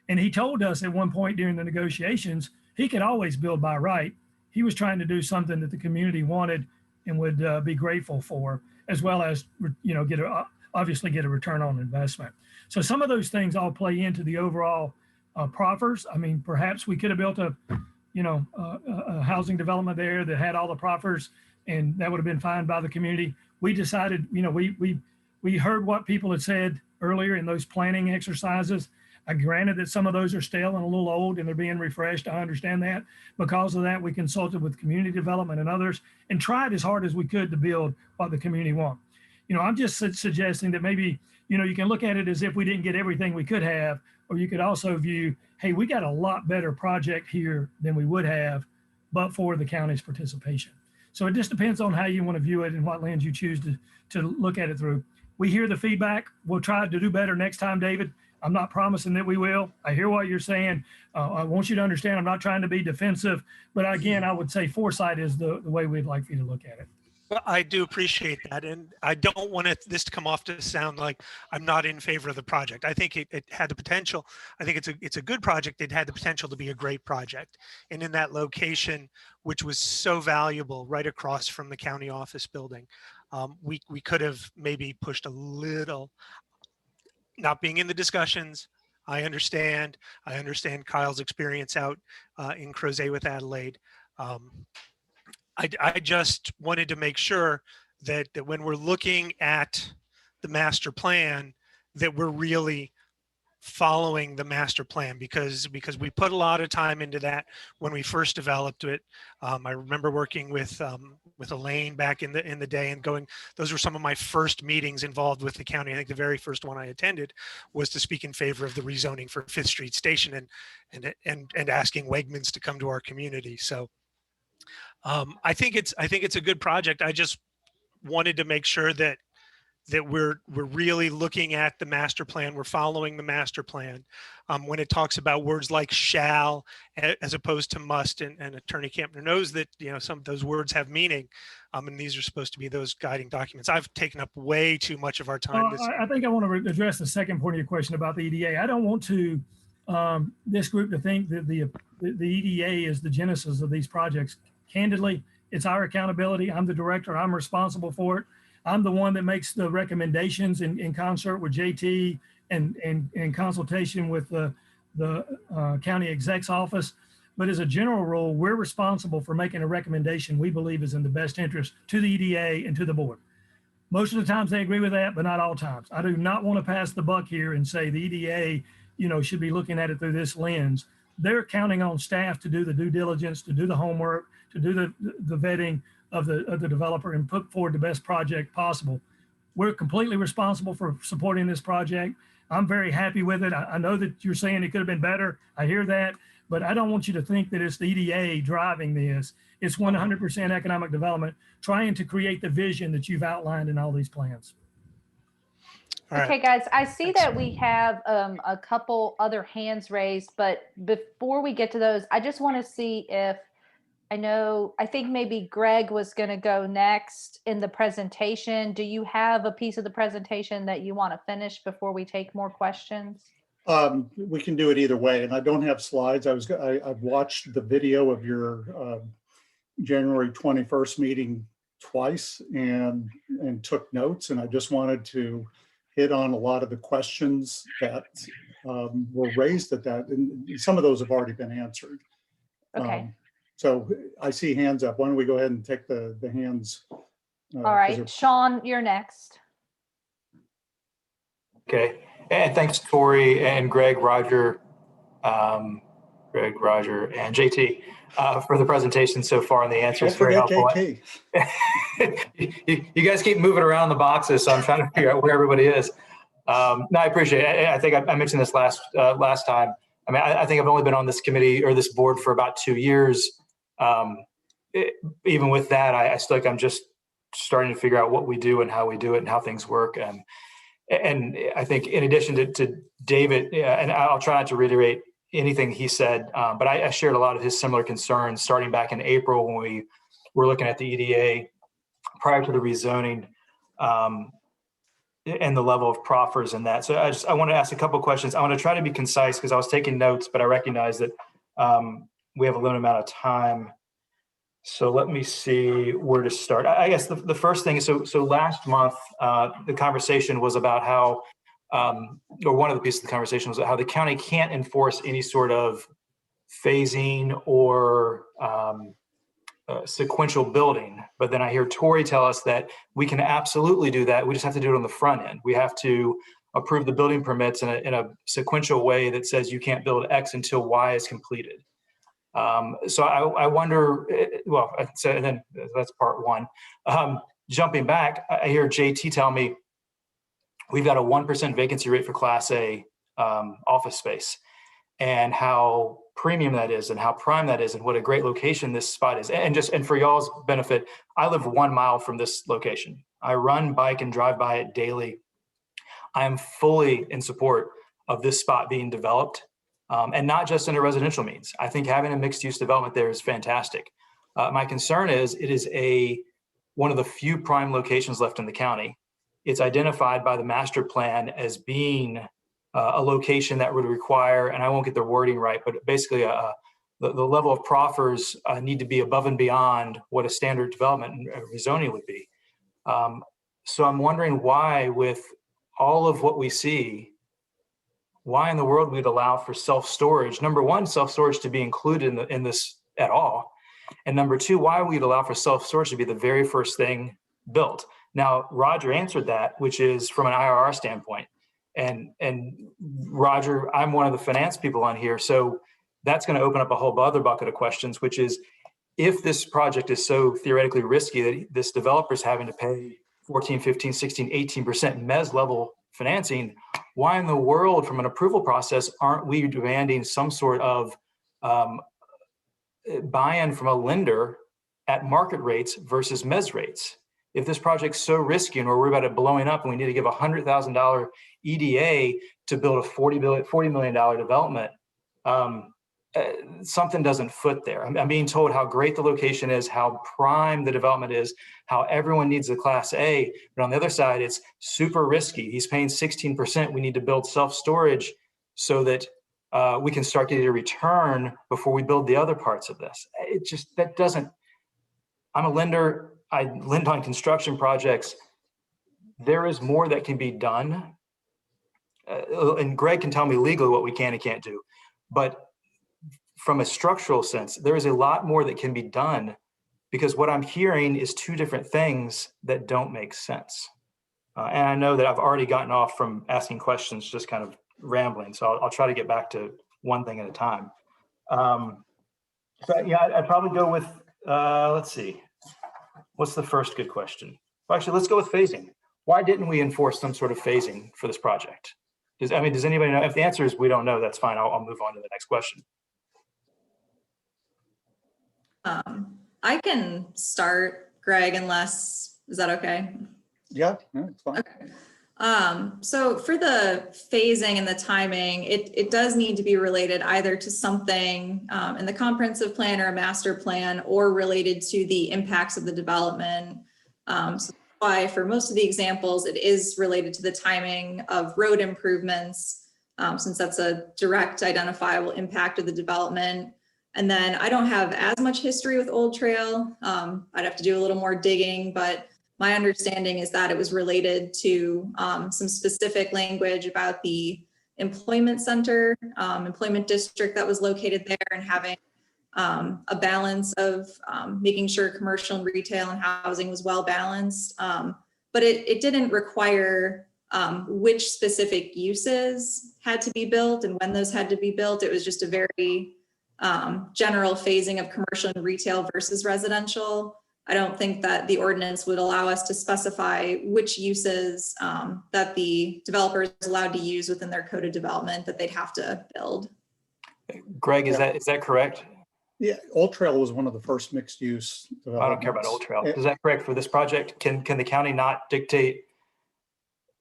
And he told us at one point during the negotiations, he could always build by right. He was trying to do something that the community wanted and would be grateful for, as well as, you know, obviously get a return on investment. So some of those things all play into the overall proffers. I mean, perhaps we could have built a housing development there that had all the proffers, and that would have been fine by the community. We decided, you know, we heard what people had said earlier in those planning exercises. I granted that some of those are stale and a little old and they're being refreshed. I understand that. Because of that, we consulted with community development and others and tried as hard as we could to build what the community want. You know, I'm just suggesting that maybe, you know, you can look at it as if we didn't get everything we could have, or you could also view, hey, we got a lot better project here than we would have, but for the county's participation. So it just depends on how you want to view it and what lens you choose to look at it through. We hear the feedback. We'll try to do better next time, David. I'm not promising that we will. I hear what you're saying. I want you to understand I'm not trying to be defensive, but again, I would say foresight is the way we'd like for you to look at it. Well, I do appreciate that. And I don't want this to come off to sound like I'm not in favor of the project. I think it had the potential. I think it's a good project. It had the potential to be a great project. And in that location, which was so valuable right across from the county office building, we could have maybe pushed a little. Not being in the discussions, I understand Kyle's experience out in Crozet with Adelaide. I just wanted to make sure that when we're looking at the master plan, that we're really following the master plan, because we put a lot of time into that when we first developed it. I remember working with Elaine back in the day and those were some of my first meetings involved with the county. I think the very first one I attended was to speak in favor of the rezoning for 5th Street Station and asking Wegmans to come to our community. So I think it's a good project. I just wanted to make sure that we're really looking at the master plan. We're following the master plan. When it talks about words like shall as opposed to must, and Attorney Campner knows that, you know, some of those words have meaning, and these are supposed to be those guiding documents. I've taken up way too much of our time. I think I want to address the second part of your question about the EDA. I don't want to this group to think that the EDA is the genesis of these projects. Candidly, it's our accountability. I'm the director. I'm responsible for it. I'm the one that makes the recommendations in concert with JT and in consultation with the county exec's office. But as a general rule, we're responsible for making a recommendation we believe is in the best interest to the EDA and to the board. Most of the times they agree with that, but not all times. I do not want to pass the buck here and say the EDA, you know, should be looking at it through this lens. They're counting on staff to do the due diligence, to do the homework, to do the vetting of the developer and put forward the best project possible. We're completely responsible for supporting this project. I'm very happy with it. I know that you're saying it could have been better. I hear that, but I don't want you to think that it's the EDA driving this. It's 100% economic development, trying to create the vision that you've outlined in all these plans. All right. Okay, guys, I see Thanks. that we have a couple other hands raised, but before we get to those, I just want to see if I think maybe Greg was going to go next in the presentation. Do you have a piece of the presentation that you want to finish before we take more questions? We can do it either way, and I don't have slides. I've watched the video of your January 21st meeting twice and took notes, and I just wanted to hit on a lot of the questions that were raised at that, and some of those have already been answered. Okay. So I see hands up. Why don't we go ahead and take the hands? All right, Sean, you're next. Okay, and thanks Tori and Greg, Roger, and JT for the presentation so far and the answers. Don't forget very JT. You guys keep moving around the boxes, so I'm trying to figure out where everybody is. No, I appreciate it. I think I mentioned this last time. I mean, I think I've only been on this committee or this board for about 2 years. Even with that, I still like I'm just starting to figure out what we do and how we do it and how things work. And I think in addition to David, and I'll try not to reiterate anything he said, but I shared a lot of his similar concerns starting back in April when we were looking at the EDA prior to the rezoning and the level of proffers and that. So I want to ask a couple of questions. I want to try to be concise because I was taking notes, but I recognize that we have a limited amount of time. So let me see where to start. I guess the first thing is, so last month, the conversation was about how, or one of the pieces of the conversation was how the county can't enforce any sort of phasing or sequential building. But then I hear Tori tell us that we can absolutely do that. We just have to do it on the front end. We have to approve the building permits in a sequential way that says you can't build X until Y is completed. So I wonder, well, so, and then that's part one. Jumping back, I hear JT tell me we've got a 1% vacancy rate for Class A office space, and how premium that is and how prime that is and what a great location this spot is. And for y'all's benefit, I live 1 mile from this location. I run, bike, and drive by it daily. I am fully in support of this spot being developed. And not just in a residential means. I think having a mixed use development there is fantastic. My concern is it is one of the few prime locations left in the county. It's identified by the master plan as being a location that would require, and I won't get the wording right, but basically the level of proffers need to be above and beyond what a standard development and rezoning would be. So I'm wondering why, with all of what we see, why in the world we'd allow for self-storage? Number one, self-storage to be included in this at all. And number two, why we'd allow for self-storage to be the very first thing built. Now, Roger answered that, which is from an IRR standpoint. And Roger, I'm one of the finance people on here. So that's going to open up a whole other bucket of questions, which is if this project is so theoretically risky that this developer's having to pay 14, 15, 16, 18% mezz level financing, why in the world from an approval process aren't we demanding some sort of buy-in from a lender at market rates versus mezz rates? If this project's so risky and we're worried about it blowing up and we need to give $100,000 EDA to build a $40 million development, something doesn't foot there. I'm being told how great the location is, how prime the development is, how everyone needs a Class A, but on the other side, it's super risky. He's paying 16%. We need to build self-storage so that we can start getting a return before we build the other parts of this. It just, that doesn't, I'm a lender. I lend on construction projects. There is more that can be done. And Greg can tell me legally what we can and can't do. But from a structural sense, there is a lot more that can be done, because what I'm hearing is two different things that don't make sense. And I know that I've already gotten off from asking questions, just kind of rambling. So I'll try to get back to one thing at a time. So yeah, I'd probably go with, let's see. What's the first good question? Well, actually, let's go with phasing. Why didn't we enforce some sort of phasing for this project? Does anybody know? If the answer is we don't know, that's fine. I'll move on to the next question. I can start, Greg, is that okay? Yeah, it's fine. Okay. So for the phasing and the timing, it does need to be related either to something in the comprehensive plan or a master plan, or related to the impacts of the development. So that's why for most of the examples, it is related to the timing of road improvements, since that's a direct identifiable impact of the development. And then I don't have as much history with Old Trail. I'd have to do a little more digging, but my understanding is that it was related to some specific language about the employment center, employment district that was located there, and having a balance of making sure commercial and retail and housing was well balanced. But it didn't require which specific uses had to be built and when those had to be built. It was just a very general phasing of commercial and retail versus residential. I don't think that the ordinance would allow us to specify which uses that the developer is allowed to use within their code of development that they'd have to build. Greg, is that correct? Yeah, Old Trail was one of the first mixed use. I don't care about Old Trail. Is that correct for this project? Can the county not dictate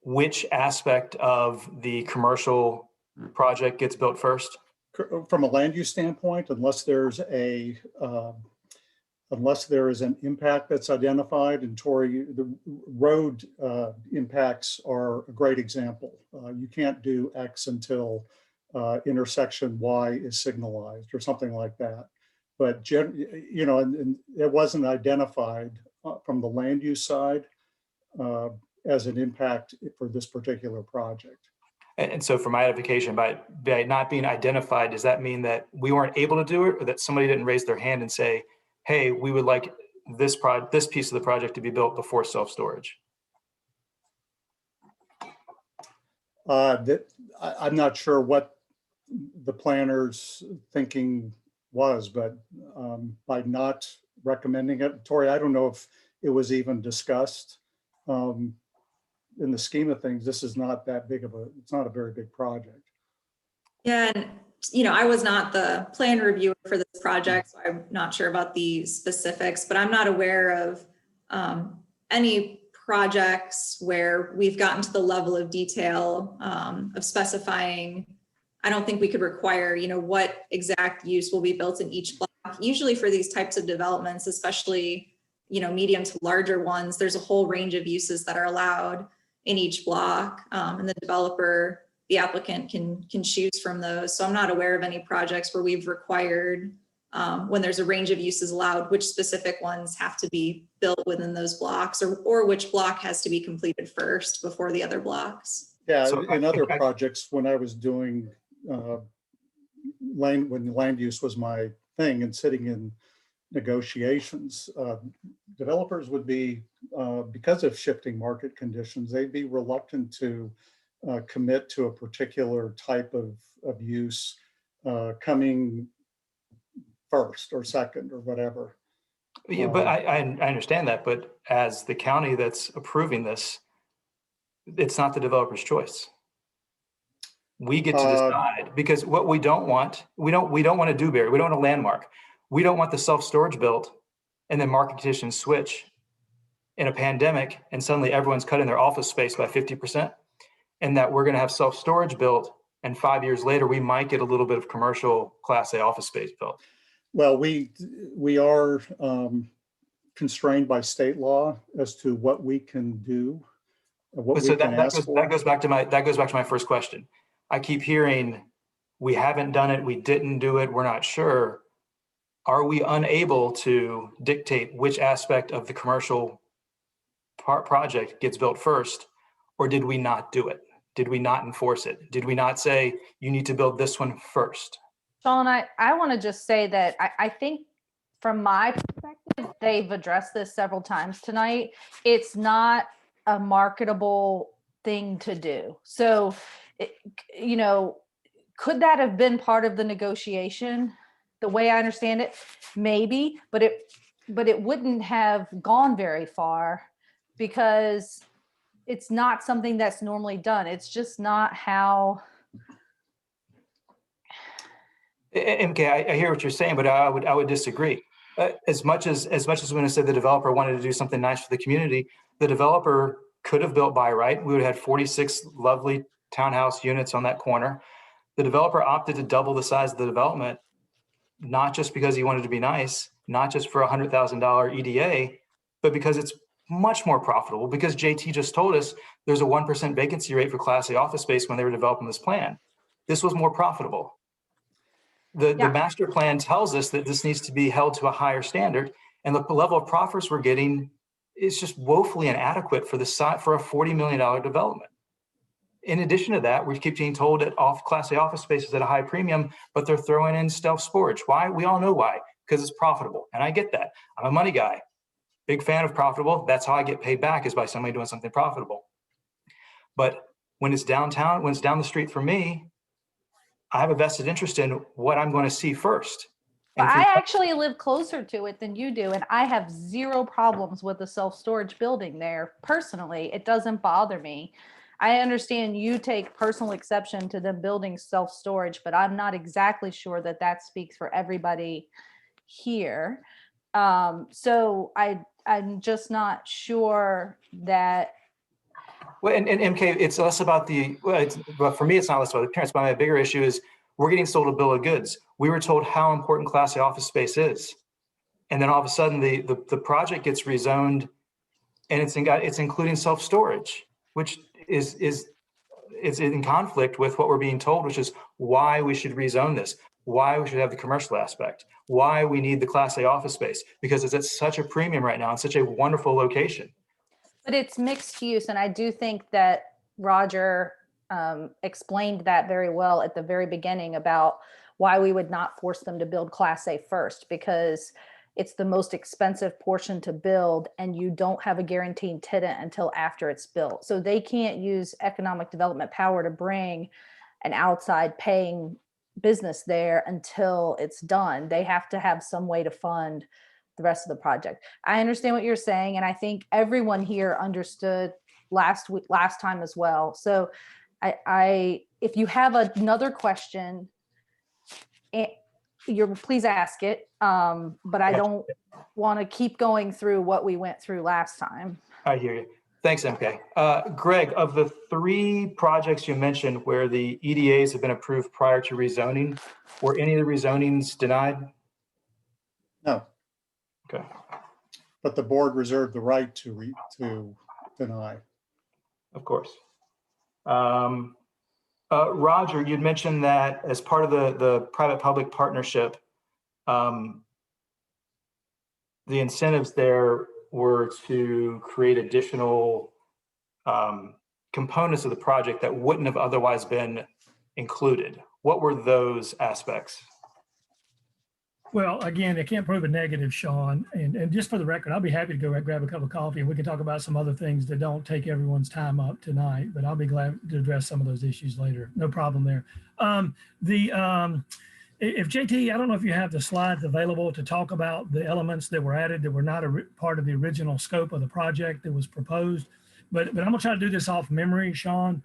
which aspect of the commercial project gets built first? From a land use standpoint, unless there is an impact that's identified, and Tori, the road impacts are a great example. You can't do X until intersection Y is signalized or something like that. But and it wasn't identified from the land use side as an impact for this particular project. And so for my edification, by not being identified, does that mean that we weren't able to do it, or that somebody didn't raise their hand and say, hey, we would like this piece of the project to be built before self-storage? I'm not sure what the planner's thinking was, but by not recommending it, Tori, I don't know if it was even discussed. In the scheme of things, this is not that big it's not a very big project. Yeah, and I was not the plan reviewer for this project, so I'm not sure about the specifics, but I'm not aware of any projects where we've gotten to the level of detail of specifying. I don't think we could require, what exact use will be built in each block. Usually for these types of developments, especially, medium to larger ones, there's a whole range of uses that are allowed in each block, and the applicant can choose from those. So I'm not aware of any projects where we've required, when there's a range of uses allowed, which specific ones have to be built within those blocks, or which block has to be completed first before the other blocks. Yeah, So in other projects, when I was doing when land use was my thing and sitting in negotiations, developers would be, because of shifting market conditions, they'd be reluctant to commit to a particular type of use coming first or second or whatever. Yeah, but I understand that, but as the county that's approving this, it's not the developer's choice. We get to decide, because what we don't want a Dewberry, we don't want a landmark. We don't want the self-storage built and then market conditions switch in a pandemic and suddenly everyone's cutting their office space by 50%, and that we're going to have self-storage built and 5 years later we might get a little bit of commercial Class A office space built. Well, we are constrained by state law as to what we can do. That goes back to my first question. I keep hearing we haven't done it, we didn't do it, we're not sure. Are we unable to dictate which aspect of the commercial project gets built first, or did we not do it? Did we not enforce it? Did we not say you need to build this one first? Sean, I want to just say that I think from my perspective, they've addressed this several times tonight. It's not a marketable thing to do. So, could that have been part of the negotiation? The way I understand it, maybe, but it wouldn't have gone very far because it's not something that's normally done. It's just not how. MK, I hear what you're saying, but I would disagree. as much as we want to say the developer wanted to do something nice for the community, the developer could have built by right. We would have had 46 lovely townhouse units on that corner. The developer opted to double the size of the development, not just because he wanted to be nice, not just for $100,000 EDA, but because it's much more profitable, because JT just told us there's a 1% vacancy rate for Class A office space when they were developing this plan. This was more profitable. The master plan tells us that this needs to be held to a higher standard, and the level of profits we're getting is just woefully inadequate for for a $40 million development. In addition to that, we keep being told that Class A office space is at a high premium, but they're throwing in self-storage. Why? We all know why, because it's profitable. And I get that. I'm a money guy, big fan of profitable. That's how I get paid back, is by somebody doing something profitable. But when it's downtown, when it's down the street from me, I have a vested interest in what I'm going to see first. But I actually live closer to it than you do, and I have zero problems with the self-storage building there. Personally, it doesn't bother me. I understand you take personal exception to them building self-storage, but I'm not exactly sure that that speaks for everybody here. So I'm just not sure that. Well, and MK, it's less about but for me, it's not less about the appearance. But my bigger issue is we're getting sold a bill of goods. We were told how important Class A office space is. And then all of a sudden the project gets rezoned, and it's including self-storage, which is in conflict with what we're being told, which is why we should rezone this, why we should have the commercial aspect, why we need the Class A office space, because it's at such a premium right now, in such a wonderful location. But it's mixed use, and I do think that Roger explained that very well at the very beginning about why we would not force them to build Class A first, because it's the most expensive portion to build, and you don't have a guaranteed tenant until after it's built. So they can't use economic development power to bring an outside paying business there until it's done. They have to have some way to fund the rest of the project. I understand what you're saying, and I think everyone here understood last time as well. So if you have another question, please ask it. But I don't want to keep going through what we went through last time. I hear you. Thanks, MK. Greg, of the 3 projects you mentioned where the EDAs have been approved prior to rezoning, were any of the rezonings denied? No. Okay. But the board reserved the right to deny. Of course. Roger, you'd mentioned that as part of the private-public partnership, the incentives there were to create additional components of the project that wouldn't have otherwise been included. What were those aspects? Well, again, I can't prove a negative, Sean. And just for the record, I'll be happy to go grab a cup of coffee and we can talk about some other things that don't take everyone's time up tonight, but I'll be glad to address some of those issues later. No problem there. If JT, I don't know if you have the slides available to talk about the elements that were added that were not a part of the original scope of the project that was proposed, but I'm gonna try to do this off memory, Sean.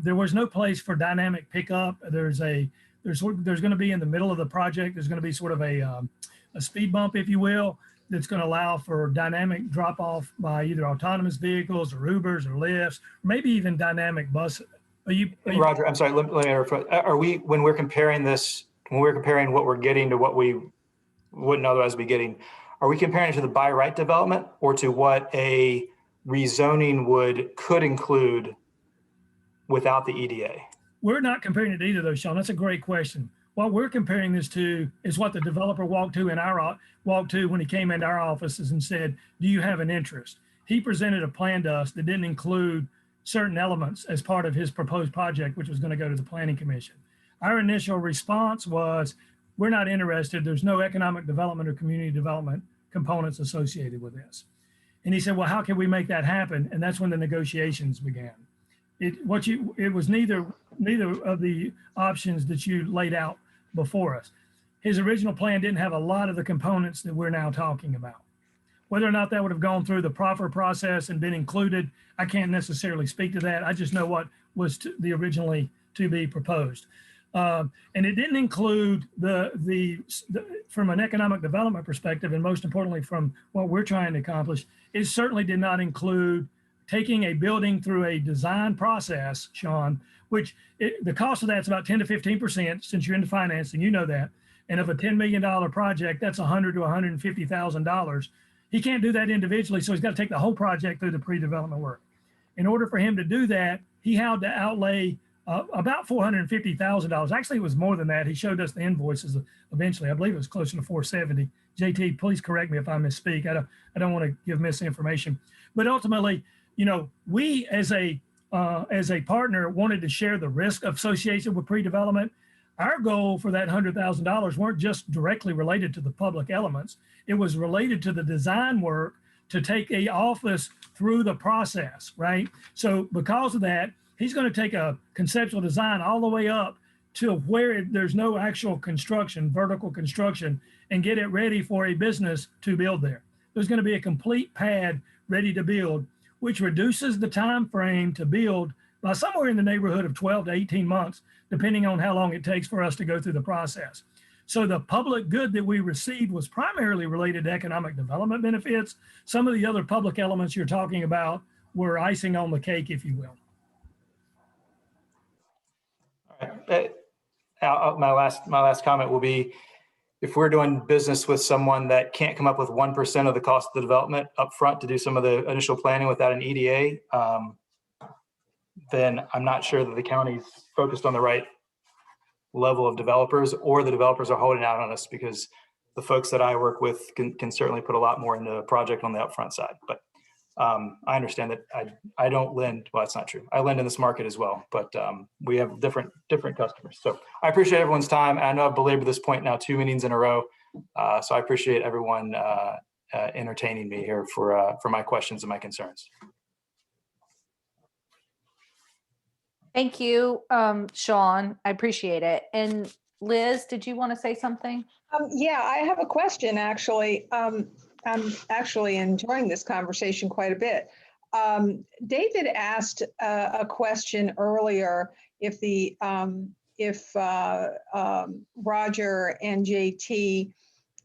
There was no place for dynamic pickup. There's going to be in the middle of the project, there's going to be sort of a speed bump, if you will, that's going to allow for dynamic drop off by either autonomous vehicles or Ubers or Lyfts, or maybe even dynamic bus. Roger, I'm sorry, let me interrupt. Are we, when we're comparing this, when we're comparing what we're getting to what we wouldn't otherwise be getting, are we comparing it to the by right development or to what a rezoning could include without the EDA? We're not comparing it to either of those, Sean. That's a great question. What we're comparing this to is what the developer walked to when he came into our offices and said, do you have an interest? He presented a plan to us that didn't include certain elements as part of his proposed project, which was going to go to the Planning Commission. Our initial response was, we're not interested. There's no economic development or community development components associated with this. And he said, well, how can we make that happen? And that's when the negotiations began. It was neither of the options that you laid out before us. His original plan didn't have a lot of the components that we're now talking about. Whether or not that would have gone through the proper process and been included, I can't necessarily speak to that. I just know what was originally to be proposed. And it didn't include from an economic development perspective, and most importantly from what we're trying to accomplish, it certainly did not include taking a building through a design process, Sean, which the cost of that's about 10 to 15%, since you're into financing, you know that. And of a $10 million project, that's $100,000 to $150,000. He can't do that individually, so he's got to take the whole project through the pre-development work. In order for him to do that, he had to outlay about $450,000. Actually, it was more than that. He showed us the invoices eventually. I believe it was closer to 470. JT, please correct me if I misspeak. I don't want to give misinformation. But ultimately, you know, we as a partner wanted to share the risk associated with pre-development. Our goal for that $100,000 weren't just directly related to the public elements. It was related to the design work to take a office through the process, right? So because of that, he's going to take a conceptual design all the way up to where there's no actual construction, vertical construction, and get it ready for a business to build there. There's going to be a complete pad ready to build, which reduces the time frame to build by somewhere in the neighborhood of 12 to 18 months, depending on how long it takes for us to go through the process. So the public good that we received was primarily related to economic development benefits. Some of the other public elements you're talking about were icing on the cake, if you will. All right. My last comment will be, if we're doing business with someone that can't come up with 1% of the cost of the development up front to do some of the initial planning without an EDA, then I'm not sure that the county's focused on the right level of developers, or the developers are holding out on us, because the folks that I work with can certainly put a lot more into a project on the upfront side. But I understand that I don't lend. Well, that's not true. I lend in this market as well, but we have different customers. So I appreciate everyone's time. I know I've belabored this point now 2 meetings in a row. So I appreciate everyone entertaining me here for my questions and my concerns. Thank you, Sean. I appreciate it. And Liz, did you want to say something? Yeah, I have a question, actually. I'm actually enjoying this conversation quite a bit. David asked a question earlier if Roger and JT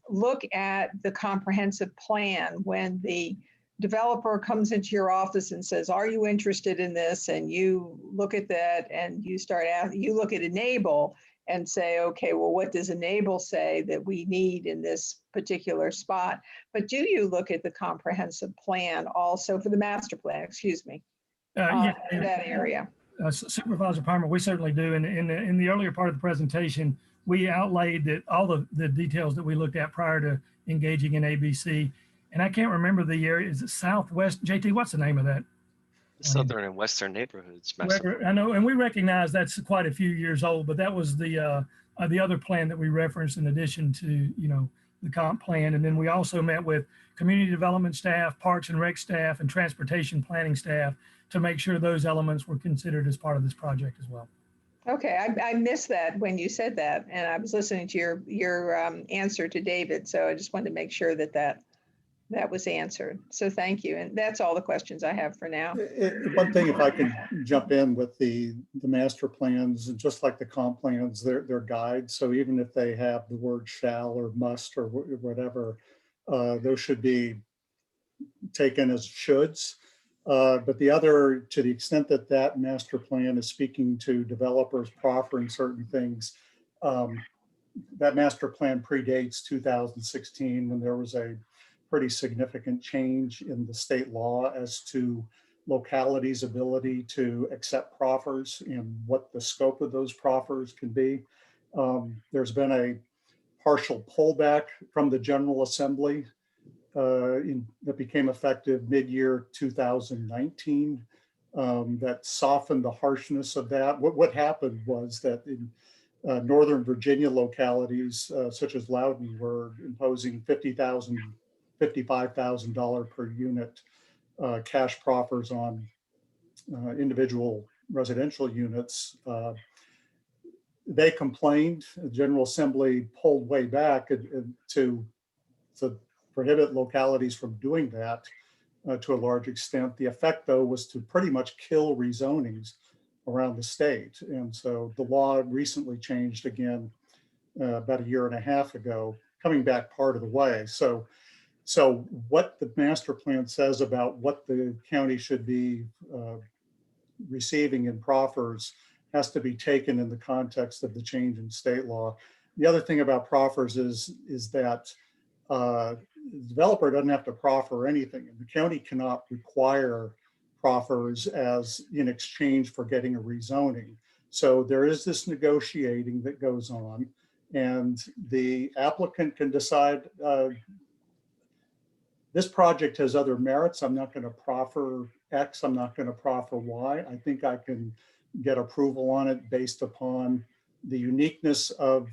look at the comprehensive plan when the developer comes into your office and says, are you interested in this? And you look at that and you look at Enable and say, okay, well, what does Enable say that we need in this particular spot? But do you look at the comprehensive plan also for the master plan, excuse me, Yeah, in that area? Supervisor Palmer, we certainly do. And in the earlier part of the presentation, we outlaid that all the details that we looked at prior to engaging in ABC. And I can't remember the area. Is it Southwest? JT, what's the name of that? Southern and Western neighborhoods. I know, and we recognize that's quite a few years old, but that was the other plan that we referenced in addition to, you know, the comp plan. And then we also met with community development staff, parks and rec staff, and transportation planning staff to make sure those elements were considered as part of this project as well. Okay, I missed that when you said that, and I was listening to your answer to David, so I just wanted to make sure that was answered. So thank you, and that's all the questions I have for now. One thing, if I can jump in with the master plans, and just like the comp plans, they're guides. So even if they have the word shall or must or whatever, those should be taken as shoulds. But the other, to the extent that that master plan is speaking to developers proffering certain things, that master plan predates 2016, when there was a pretty significant change in the state law as to localities' ability to accept proffers and what the scope of those proffers can be. There's been a partial pullback from the General Assembly that became effective mid-year 2019 that softened the harshness of that. What happened was that in Northern Virginia localities, such as Loudoun, were imposing $55,000 per unit cash proffers on individual residential units. They complained. The General Assembly pulled way back to prohibit localities from doing that to a large extent. The effect, though, was to pretty much kill rezonings around the state. And so the law recently changed again about a year and a half ago, coming back part of the way. So what the master plan says about what the county should be receiving in proffers has to be taken in the context of the change in state law. The other thing about proffers is that the developer doesn't have to proffer anything. The county cannot require proffers as in exchange for getting a rezoning. So there is this negotiating that goes on, and the applicant can decide this project has other merits. I'm not going to proffer X. I'm not going to proffer Y. I think I can get approval on it based upon the uniqueness of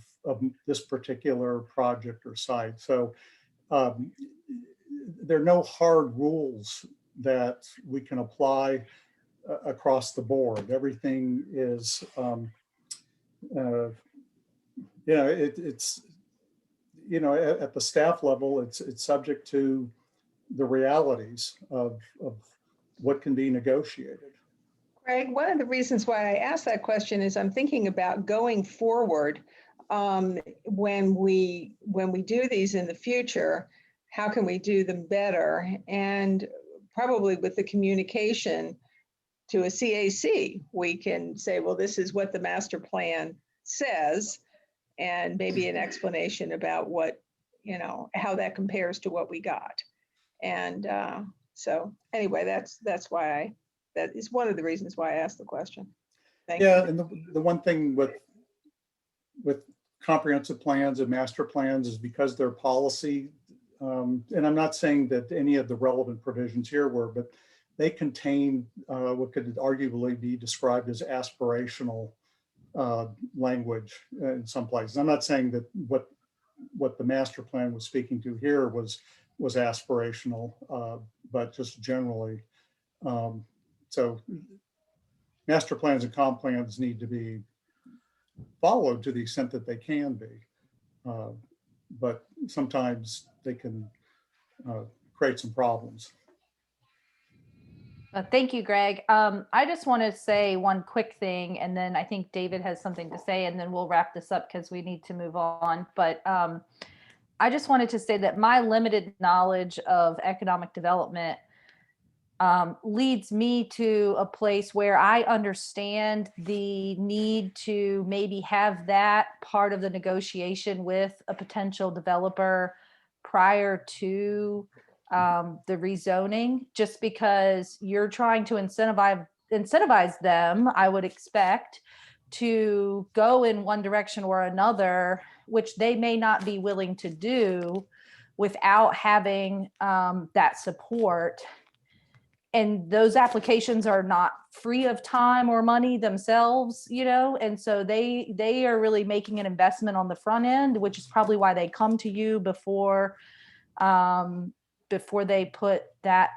this particular project or site. So there are no hard rules that we can apply across the board. Everything is, it's, at the staff level, it's subject to the realities of what can be negotiated. Greg, one of the reasons why I asked that question is I'm thinking about going forward. When we do these in the future, how can we do them better? And probably with the communication to a CAC, we can say, well, this is what the master plan says, and maybe an explanation about what, how that compares to what we got. And so anyway, that's why that is one of the reasons why I asked the question. Thank you. And the one thing with comprehensive plans and master plans is because they're policy, and I'm not saying that any of the relevant provisions here were, but they contain what could arguably be described as aspirational language in some places. I'm not saying that what the master plan was speaking to here was aspirational, but just generally. So master plans and comp plans need to be followed to the extent that they can be. But sometimes they can create some problems. Thank you, Greg. I just want to say one quick thing, and then I think David has something to say, and then we'll wrap this up because we need to move on. But I just wanted to say that my limited knowledge of economic development leads me to a place where I understand the need to maybe have that part of the negotiation with a potential developer prior to the rezoning, just because you're trying to incentivize them, I would expect, to go in one direction or another, which they may not be willing to do without having that support. And those applications are not free of time or money themselves, and so they are really making an investment on the front end, which is probably why they come to you before they put that,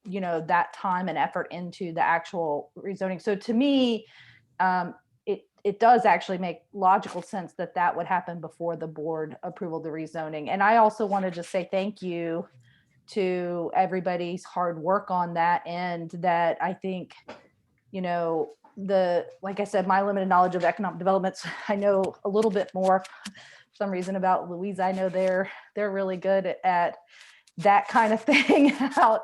that time and effort into the actual rezoning. So to me, it does actually make logical sense that would happen before the board approval of the rezoning. And I also want to just say thank you to everybody's hard work on that end. That I think, like I said, my limited knowledge of economic developments, I know a little bit more for some reason about Louisa. I know they're really good at that kind of thing out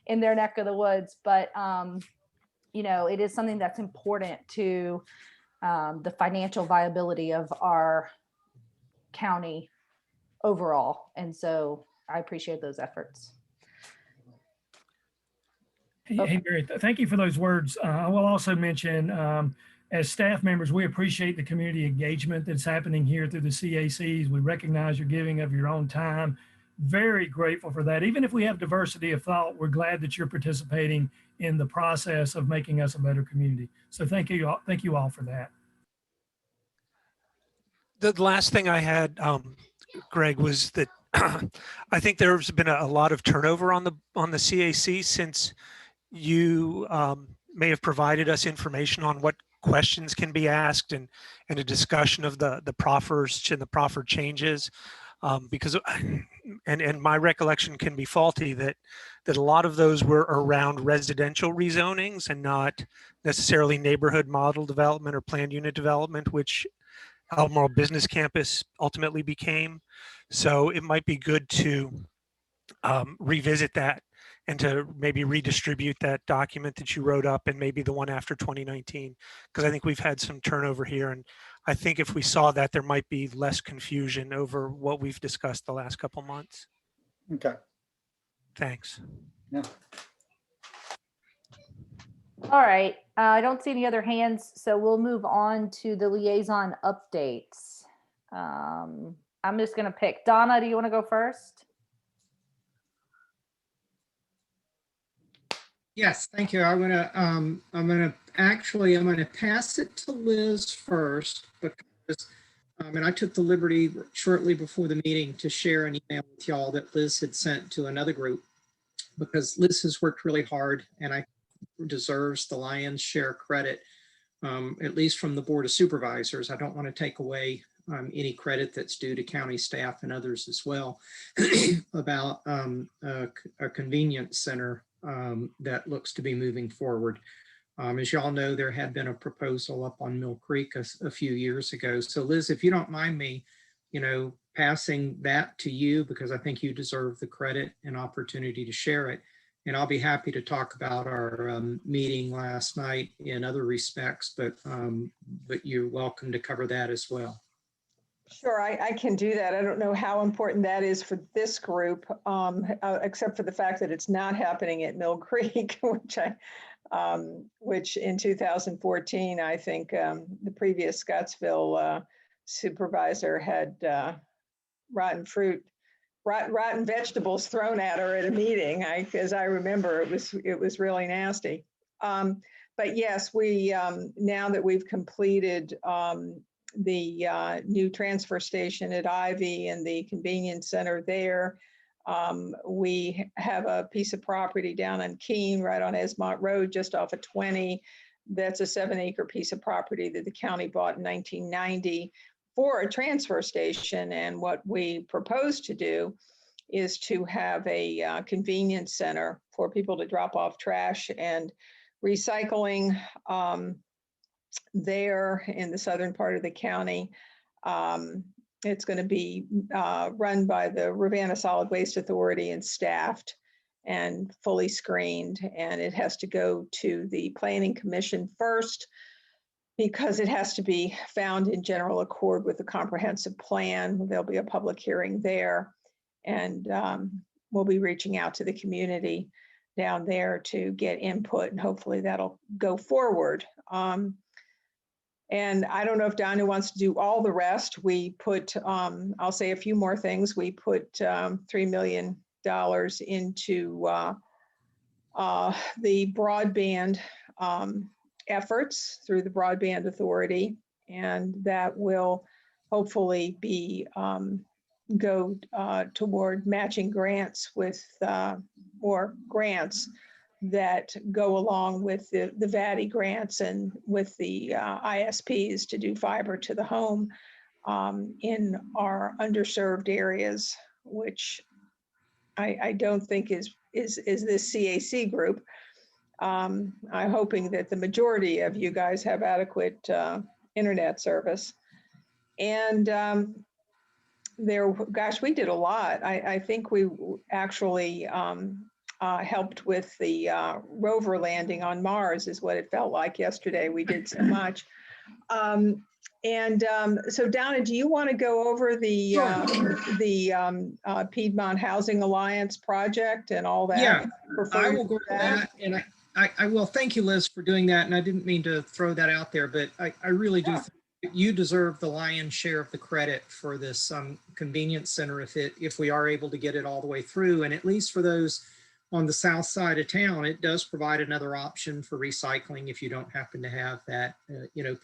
in their neck of the woods. But, it is something that's important to the financial viability of our county overall. And so I appreciate those efforts. Hey, Mary, thank you for those words. I will also mention, as staff members, we appreciate the community engagement that's happening here through the CACs. We recognize your giving of your own time. Very grateful for that. Even if we have diversity of thought, we're glad that you're participating in the process of making us a better community. So thank you all for that. The last thing I had, Greg, was that I think there's been a lot of turnover on the CAC since you may have provided us information on what questions can be asked and a discussion of the proffers and the proffer changes. Because and my recollection can be faulty, that a lot of those were around residential rezonings and not necessarily neighborhood model development or planned unit development, which Albemarle Business Campus ultimately became. So it might be good to revisit that and to maybe redistribute that document that you wrote up and maybe the one after 2019, because I think we've had some turnover here. And I think if we saw that, there might be less confusion over what we've discussed the last couple months. Okay. Thanks. Yeah. All right. I don't see any other hands, so we'll move on to the liaison updates. I'm just going to pick. Donna, do you want to go first? Yes, thank you. I'm gonna pass it to Liz first because, and I took the liberty shortly before the meeting to share an email with y'all that Liz had sent to another group, because Liz has worked really hard and I deserves the lion's share credit, at least from the Board of Supervisors. I don't want to take away any credit that's due to county staff and others as well about a convenience center that looks to be moving forward. As y'all know, there had been a proposal up on Mill Creek a few years ago. So Liz, if you don't mind me, passing that to you, because I think you deserve the credit and opportunity to share it. And I'll be happy to talk about our meeting last night in other respects, but you're welcome to cover that as well. Sure, I can do that. I don't know how important that is for this group, except for the fact that it's not happening at Mill Creek, which in 2014, I think the previous Scottsville supervisor had rotten vegetables thrown at her at a meeting. As I remember, it was really nasty. But yes, we now that we've completed the new transfer station at Ivy and the convenience center there, we have a piece of property down in Keene, right on Esmont Road, just off of 20. That's a 7-acre piece of property that the county bought in 1990 for a transfer station. And what we propose to do is to have a convenience center for people to drop off trash and recycling there in the southern part of the county. It's going to be run by the Ravenna Solid Waste Authority and staffed and fully screened. And it has to go to the Planning Commission first, because it has to be found in general accord with the comprehensive plan. There'll be a public hearing there, and we'll be reaching out to the community down there to get input, and hopefully that'll go forward. And I don't know if Donna wants to do all the rest. We put, I'll say a few more things. We put $3 million into the broadband efforts through the Broadband Authority, and that will hopefully be go toward matching grants with or grants that go along with the VATI grants and with the ISPs to do fiber to the home in our underserved areas, which I don't think is this CAC group. I'm hoping that the majority of you guys have adequate internet service. And gosh, we did a lot. I think we actually helped with the rover landing on Mars, is what it felt like yesterday. We did so much. So Donna, do you want to go over the Piedmont Housing Alliance project and all that? Yeah, I will go over that. And I will. Thank you, Liz, for doing that. And I didn't mean to throw that out there, but I really do think you deserve the lion's share of the credit for this convenience center if we are able to get it all the way through. And at least for those on the south side of town, it does provide another option for recycling if you don't happen to have that,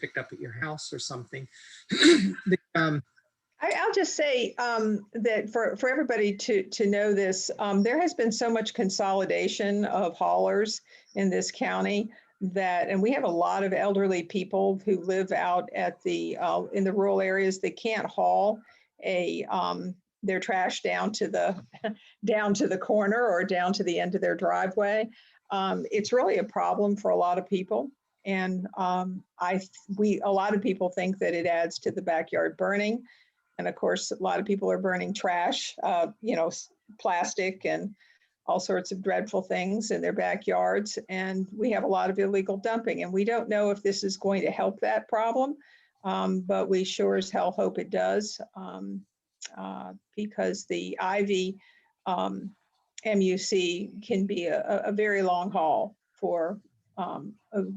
picked up at your house or something. I'll just say that for everybody to know this, there has been so much consolidation of haulers in this county and we have a lot of elderly people who live out at in the rural areas that can't haul a their trash down to the down to the corner or down to the end of their driveway. It's really a problem for a lot of people. And a lot of people think that it adds to the backyard burning. And of course, a lot of people are burning trash, plastic and all sorts of dreadful things in their backyards. And we have a lot of illegal dumping, and we don't know if this is going to help that problem, but we sure as hell hope it does, because the Ivy MUC can be a very long haul for a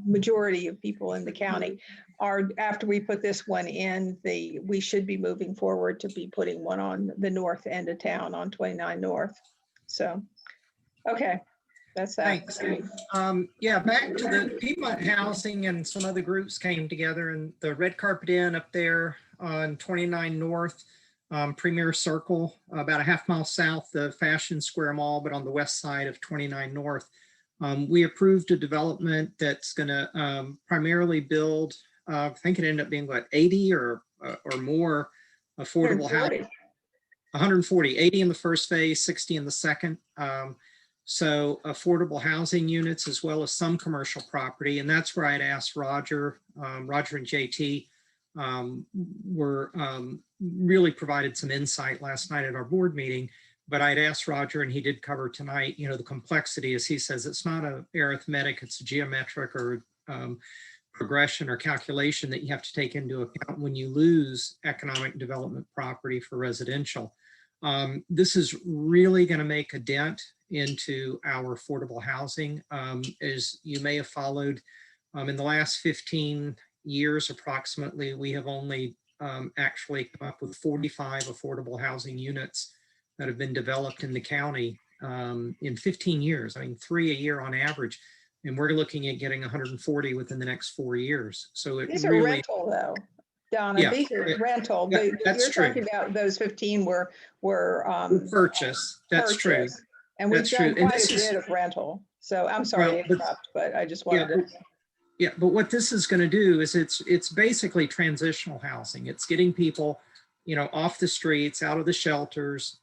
majority of people in the county. After we put this one in, we should be moving forward to be putting one on the north end of town on 29 North. So, okay, that's that. Thanks. Yeah, back to the Piedmont Housing, and some other groups came together, and the Red Carpet Inn up there on 29 North, Premier Circle, about a half-mile south of Fashion Square Mall, but on the west side of 29 North. We approved a development that's going to primarily build, I think it ended up being what, 80 or more affordable housing. 140, 80 in the first phase, 60 in the second. So affordable housing units as well as some commercial property. And that's where I'd asked Roger and JT really provided some insight last night at our board meeting. But I'd asked Roger, and he did cover tonight, the complexity, as he says, it's not a arithmetic, it's a geometric or progression or calculation that you have to take into account when you lose economic development property for residential. This is really going to make a dent into our affordable housing. As you may have followed, in the last 15 years approximately, we have only actually come up with 45 affordable housing units that have been developed in the county in 15 years. I mean, 3 a year on average. And we're looking at getting 140 within the next 4 years. So these are rental though, Donna. Yeah, these are rental. Yeah, that's you're true. talking about those 15 were purchase. That's true. And we've That's done true. And quite this a is, bit of rental. So I'm sorry to interrupt, but I just wanted to. Yeah, but what this is going to do is it's basically transitional housing. It's getting people, off the streets, out of the shelters,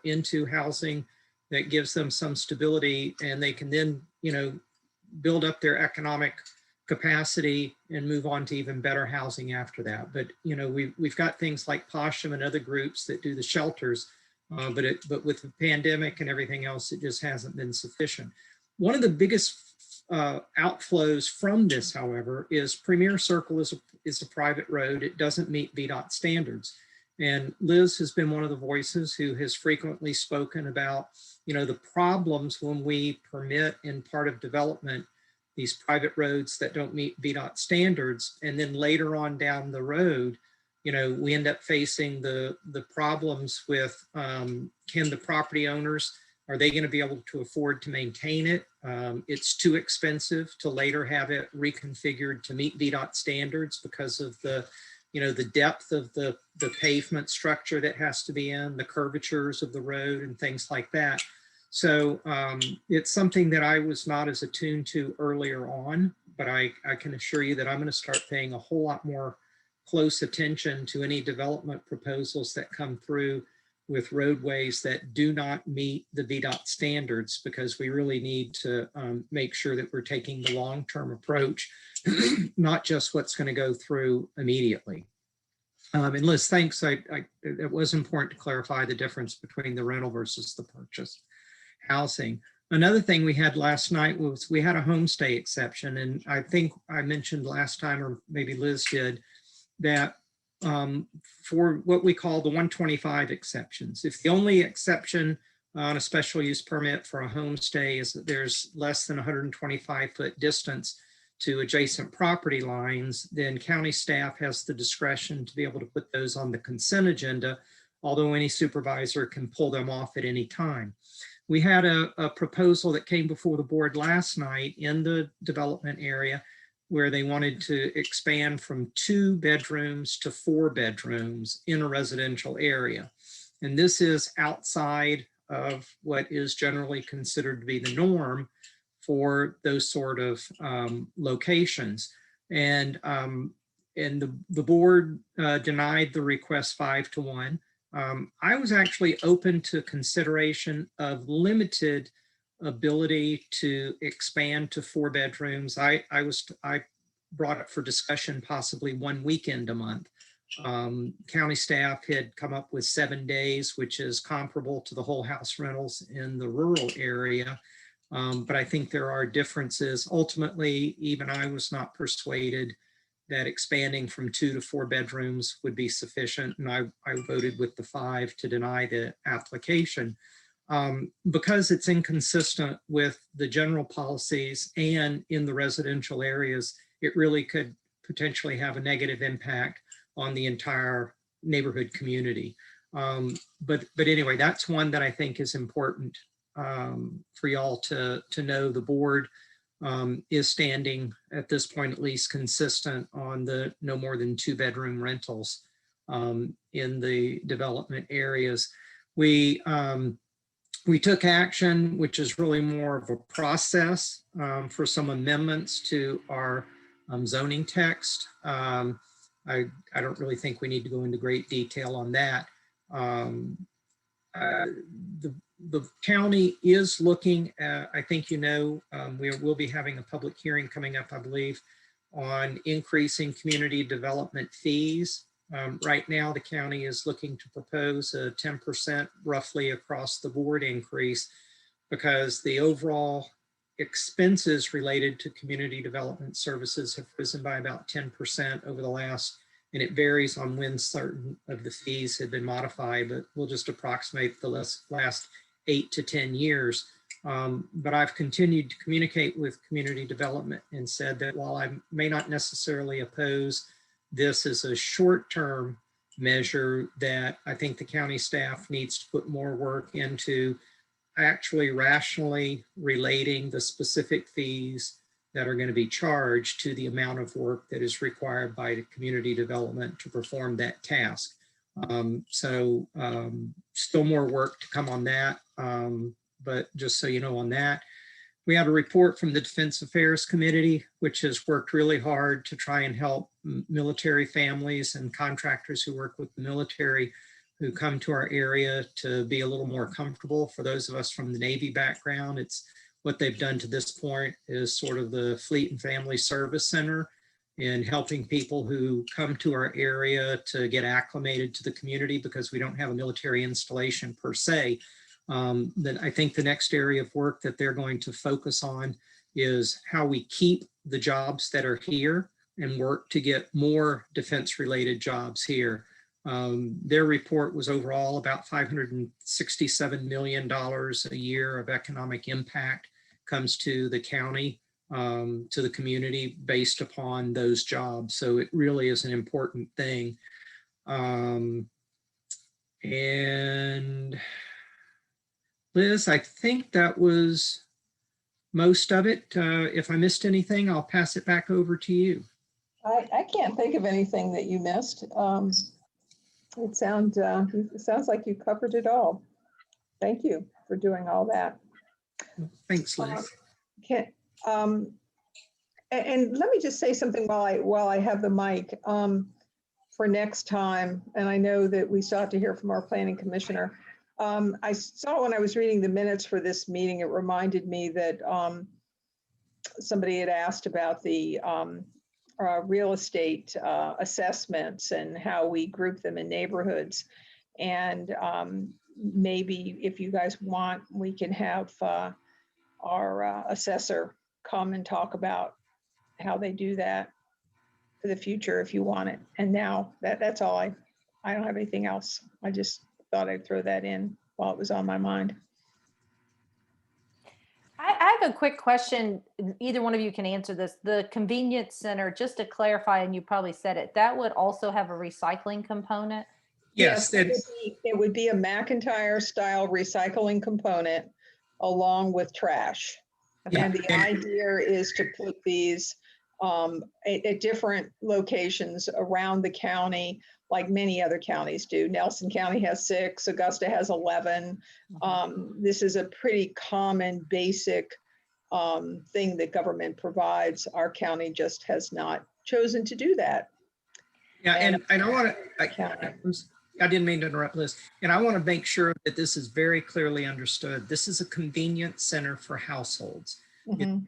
into housing that gives them some stability, and they can then, build up their economic capacity and move on to even better housing after that. But we've got things like Posham and other groups that do the shelters, but with the pandemic and everything else, it just hasn't been sufficient. One of the biggest outflows from this, however, is Premier Circle is a private road. It doesn't meet VDOT standards. And Liz has been one of the voices who has frequently spoken about, the problems when we permit in part of development these private roads that don't meet VDOT standards. And then later on down the road, we end up facing the problems with, can the property owners, are they going to be able to afford to maintain it? It's too expensive to later have it reconfigured to meet VDOT standards because of the depth of the pavement structure that has to be in, the curvatures of the road and things like that. So it's something that I was not as attuned to earlier on, but I can assure you that I'm going to start paying a whole lot more close attention to any development proposals that come through with roadways that do not meet the VDOT standards, because we really need to make sure that we're taking the long-term approach, not just what's going to go through immediately. And Liz, thanks. It was important to clarify the difference between the rental versus the purchase housing. Another thing we had last night was we had a homestay exception. And I think I mentioned last time, or maybe Liz did, that for what we call the 125 exceptions. If the only exception on a special use permit for a homestay is that there's less than 125-foot distance to adjacent property lines, then county staff has the discretion to be able to put those on the consent agenda, although any supervisor can pull them off at any time. We had a proposal that came before the board last night in the development area where they wanted to expand from 2 bedrooms to 4 bedrooms in a residential area. And this is outside of what is generally considered to be the norm for those sort of locations. And the board denied the request 5-1. I was actually open to consideration of limited ability to expand to 4 bedrooms. I brought up for discussion possibly 1 weekend a month. County staff had come up with 7 days, which is comparable to the whole house rentals in the rural area. But I think there are differences. Ultimately, even I was not persuaded that expanding from 2 to 4 bedrooms would be sufficient. And I voted with the 5 to deny the application because it's inconsistent with the general policies, and in the residential areas, it really could potentially have a negative impact on the entire neighborhood community. But anyway, that's one that I think is important for y'all to know. The board is standing at this point, at least, consistent on the no more than 2 bedroom rentals in the development areas. We took action, which is really more of a process for some amendments to our zoning text. I don't really think we need to go into great detail on that. The county is looking at, I think, we will be having a public hearing coming up, I believe, on increasing community development fees. Right now, the county is looking to propose a 10% roughly across the board increase, because the overall expenses related to community development services have risen by about 10% over the last, and it varies on when certain of the fees have been modified, but we'll just approximate the last 8 to 10 years. But I've continued to communicate with community development and said that while I may not necessarily oppose this as a short-term measure, that I think the county staff needs to put more work into actually rationally relating the specific fees that are going to be charged to the amount of work that is required by the community development to perform that task. Still more work to come on that. But just so you know on that, we had a report from the Defense Affairs Committee, which has worked really hard to try and help military families and contractors who work with the military who come to our area to be a little more comfortable. For those of us from the Navy background, it's what they've done to this point is sort of the Fleet and Family Service Center in helping people who come to our area to get acclimated to the community, because we don't have a military installation per se. Then I think the next area of work that they're going to focus on is how we keep the jobs that are here and work to get more defense-related jobs here. Their report was overall about $567 million a year of economic impact comes to the county, to the community based upon those jobs. So it really is an important thing. And Liz, I think that was most of it. If I missed anything, I'll pass it back over to you. I can't think of anything that you missed. It sounds like you covered it all. Thank you for doing all that. Thanks, Liz. And let me just say something while I have the mic for next time. And I know that we still have to hear from our planning commissioner. I saw when I was reading the minutes for this meeting, it reminded me that somebody had asked about the real estate assessments and how we group them in neighborhoods. And maybe if you guys want, we can have our assessor come and talk about how they do that for the future if you want it. And now that's all. I don't have anything else. I just thought I'd throw that in while it was on my mind. I have a quick question. Either one of you can answer this. The convenience center, just to clarify, and you probably said it, that would also have a recycling component? Yes, it would be a McIntyre style recycling component along with trash. Yeah. And the idea is to put these at different locations around the county, like many other counties do. Nelson County has 6, Augusta has 11. This is a pretty common, basic thing that government provides. Our county just has not chosen to do that. Yeah, and I don't want to, I didn't mean to interrupt, Liz. And I want to make sure that this is very clearly understood. This is a convenience center for households. Mhm.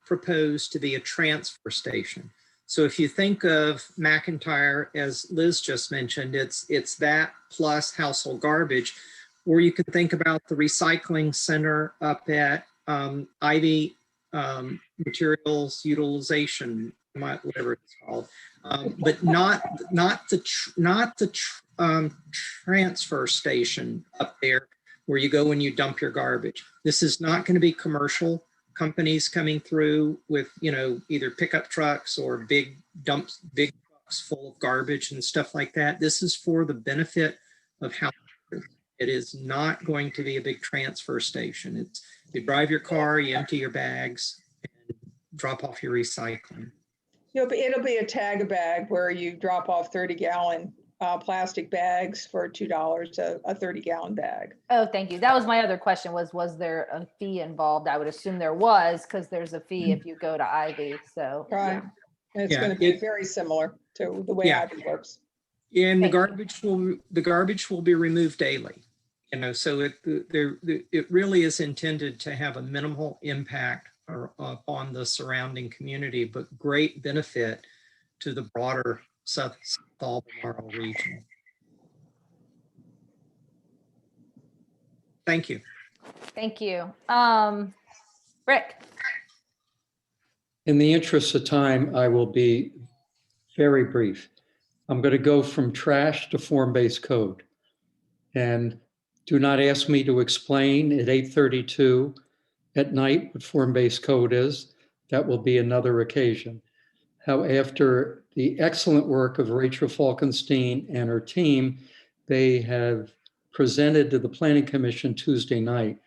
Proposed to be a transfer station. So if you think of McIntyre, as Liz just mentioned, it's that plus household garbage, or you can think about the recycling center up at Ivy Materials Utilization, whatever it's called, but not the transfer station up there where you go when you dump your garbage. This is not going to be commercial companies coming through with, either pickup trucks or big dumps, big trucks full of garbage and stuff like that. This is for the benefit of how it is not going to be a big transfer station. It's you drive your car, you empty your bags, and drop off your recycling. It'll be a tag bag where you drop off 30-gallon plastic bags for $2 a 30-gallon bag. Oh, thank you. That was my other question was there a fee involved? I would assume there was, because there's a fee if you go to Ivy. So Right. And it's Yeah, going to be very similar to the way Yeah. Ivy works. And the Thank garbage will be removed daily. So it really is intended to have a minimal impact on the surrounding community, but great benefit to the broader South Albemarle region. Thank you. Thank you. Rick. In the interest of time, I will be very brief. I'm going to go from trash to form-based code. And do not ask me to explain at 8:32 at night what form-based code is. That will be another occasion. After the excellent work of Rachel Falkenstein and her team, they have presented to the Planning Commission Tuesday night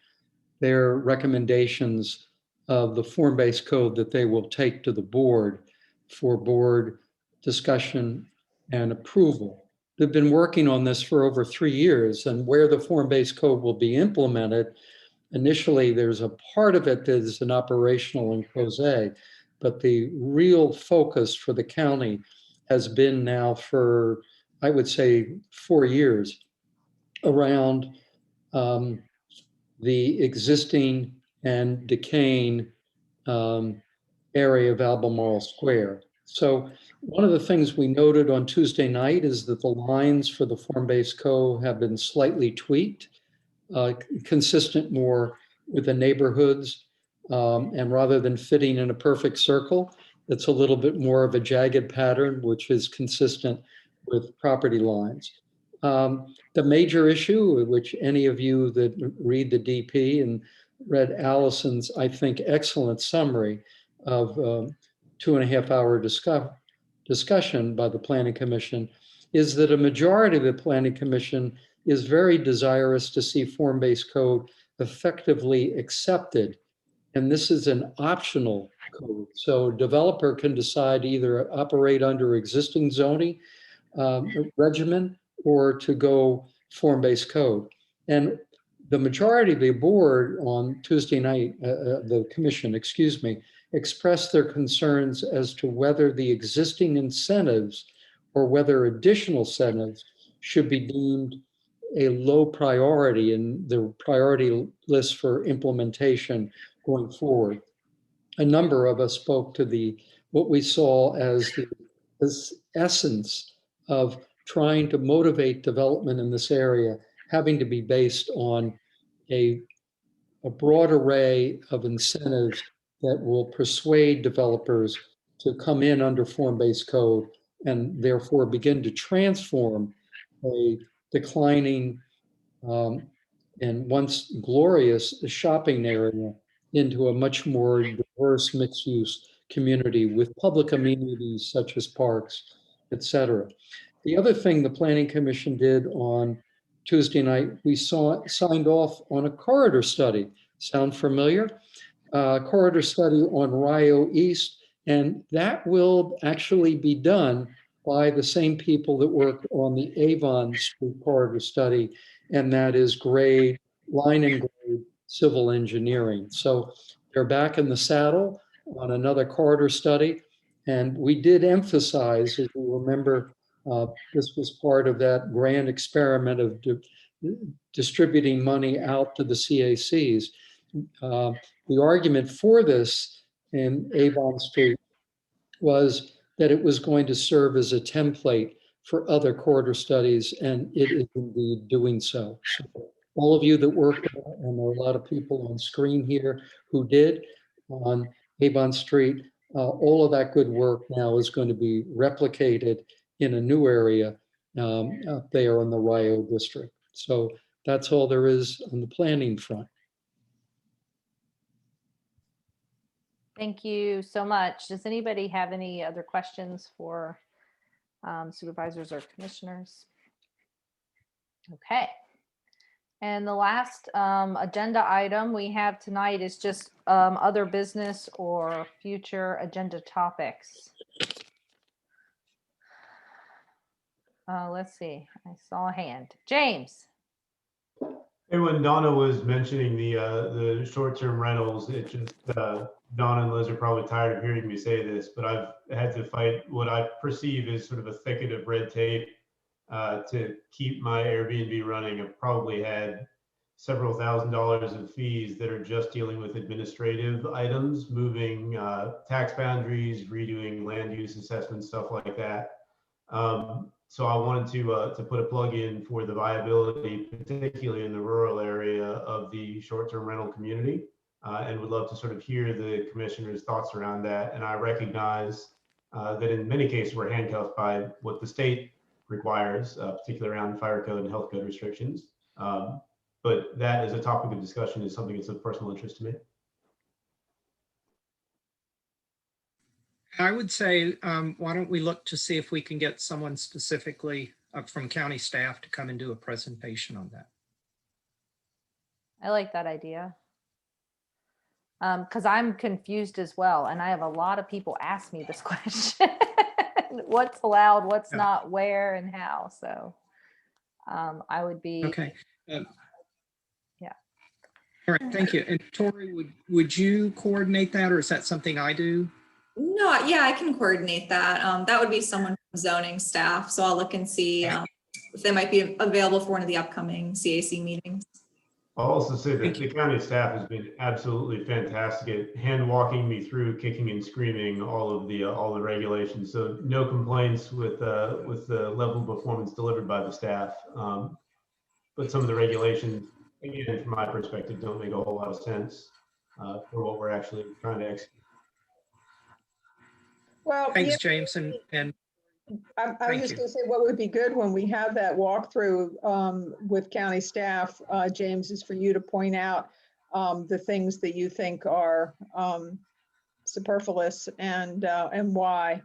their recommendations of the form-based code that they will take to the board for board discussion and approval. They've been working on this for over 3 years, and where the form-based code will be implemented, initially there's a part of it that is an operational in Crozet, but the real focus for the county has been now for, I would say, 4 years around the existing and decaying area of Albemarle Square. So one of the things we noted on Tuesday night is that the lines for the form-based code have been slightly tweaked, consistent more with the neighborhoods. And rather than fitting in a perfect circle, it's a little bit more of a jagged pattern, which is consistent with property lines. The major issue, which any of you that read the DP and read Allison's, I think, excellent summary of 2.5 hour discussion by the Planning Commission, is that a majority of the Planning Commission is very desirous to see form-based code effectively accepted. And this is an optional code. So a developer can decide to either operate under existing zoning regimen or to go form-based code. And the majority of the board on Tuesday night, the commission, excuse me, expressed their concerns as to whether the existing incentives or whether additional incentives should be deemed a low priority in the priority list for implementation going forward. A number of us spoke to what we saw as the essence of trying to motivate development in this area, having to be based on a broad array of incentives that will persuade developers to come in under form-based code and therefore begin to transform a declining and once glorious shopping area into a much more diverse mixed-use community with public amenities such as parks, et cetera. The other thing the Planning Commission did on Tuesday night, we signed off on a corridor study. Sound familiar? Corridor study on Rio East, and that will actually be done by the same people that worked on the Avon Street corridor study, and that is line and grade civil engineering. So they're back in the saddle on another corridor study, and we did emphasize, as you remember, This was part of that grand experiment of distributing money out to the CACs. The argument for this in Avon Street was that it was going to serve as a template for other corridor studies, and it is indeed doing so. So all of you that worked, and there are a lot of people on screen here who did on Avon Street, all of that good work now is going to be replicated in a new area up there in the Rio district. So that's all there is on the planning front. Thank you so much. Does anybody have any other questions for supervisors or commissioners? Okay. And the last agenda item we have tonight is just other business or future agenda topics. Let's see. I saw a hand. James. Hey, when Donna was mentioning the short-term rentals, it just Donna and Liz are probably tired of hearing me say this, but I've had to fight what I perceive as sort of a thicket of red tape to keep my Airbnb running. I've probably had several $1,000s of fees that are just dealing with administrative items, moving tax boundaries, redoing land use assessments, stuff like that. So I wanted to put a plug in for the viability, particularly in the rural area of the short-term rental community, and would love to sort of hear the commissioner's thoughts around that. And I recognize that in many cases we're handcuffed by what the state requires, particularly around fire code and health code restrictions. But that as a topic of discussion is something that's of personal interest to me. I would say, why don't we look to see if we can get someone specifically from county staff to come and do a presentation on that. I like that idea. Because I'm confused as well. And I have a lot of people ask me this question. What's allowed, what's not, where and how. So I would be. Okay. Yeah. All right, thank you. And Tori, would you coordinate that, or is that something I do? No, yeah, I can coordinate that. That would be someone from zoning staff. So I'll look and see if they might be available for one of the upcoming CAC meetings. I'll also say that the county staff has been absolutely fantastic at hand walking me through, kicking and screaming all the regulations. So no complaints with the level of performance delivered by the staff. But some of the regulations, again, from my perspective, don't make a whole lot of sense for what we're actually trying to execute. Well, Thanks, James. And I was just going to say what would be good when we have that walkthrough with county staff, James, is for you to point out the things that you think are superfluous and why,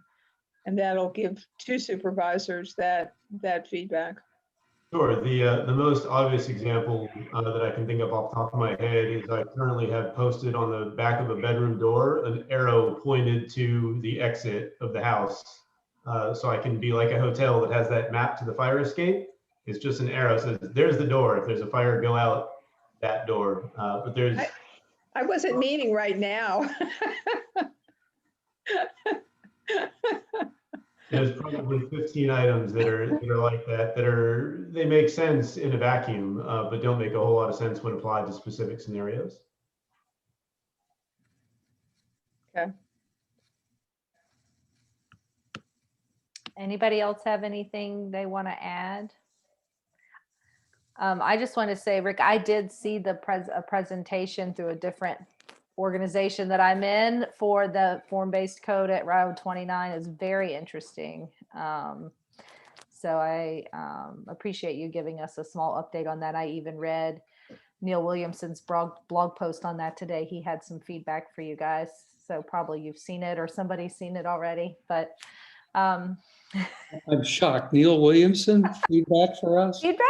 and that'll give two supervisors that feedback. Sure. The most obvious example that I can think of off the top of my head is I currently have posted on the back of a bedroom door an arrow pointed to the exit of the house. So I can be like a hotel that has that map to the fire escape. It's just an arrow that says, there's the door. If there's a fire, go out that door. But there's... I wasn't meaning right now. There's probably 15 items that are like that, they make sense in a vacuum, but don't make a whole lot of sense when applied to specific scenarios. Okay. Anybody else have anything they want to add? I just want to say, Rick, I did see the presentation through a different organization that I'm in for the form-based code at Route 29. Is very interesting. So I appreciate you giving us a small update on that. I even read Neil Williamson's blog post on that today. He had some feedback for you guys. So probably you've seen it or somebody's seen it already, but I'm shocked. Neil Williamson, feedback for us? Feedback?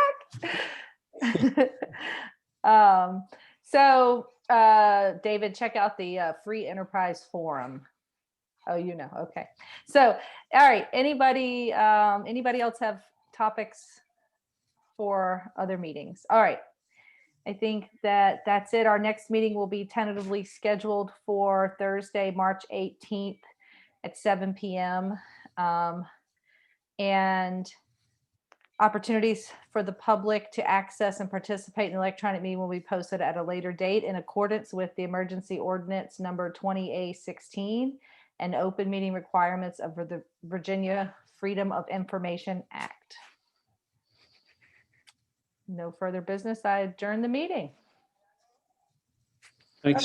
David, check out the Free Enterprise Forum. Oh, you know, okay. So, all right, anybody else have topics for other meetings? All right, I think that's it. Our next meeting will be tentatively scheduled for Thursday, March 18th at 7 p.m. And opportunities for the public to access and participate in the electronic meeting will be posted at a later date in accordance with the emergency ordinance number 20A16 and open meeting requirements of the Virginia Freedom of Information Act. No further business. I adjourn the meeting. Thanks.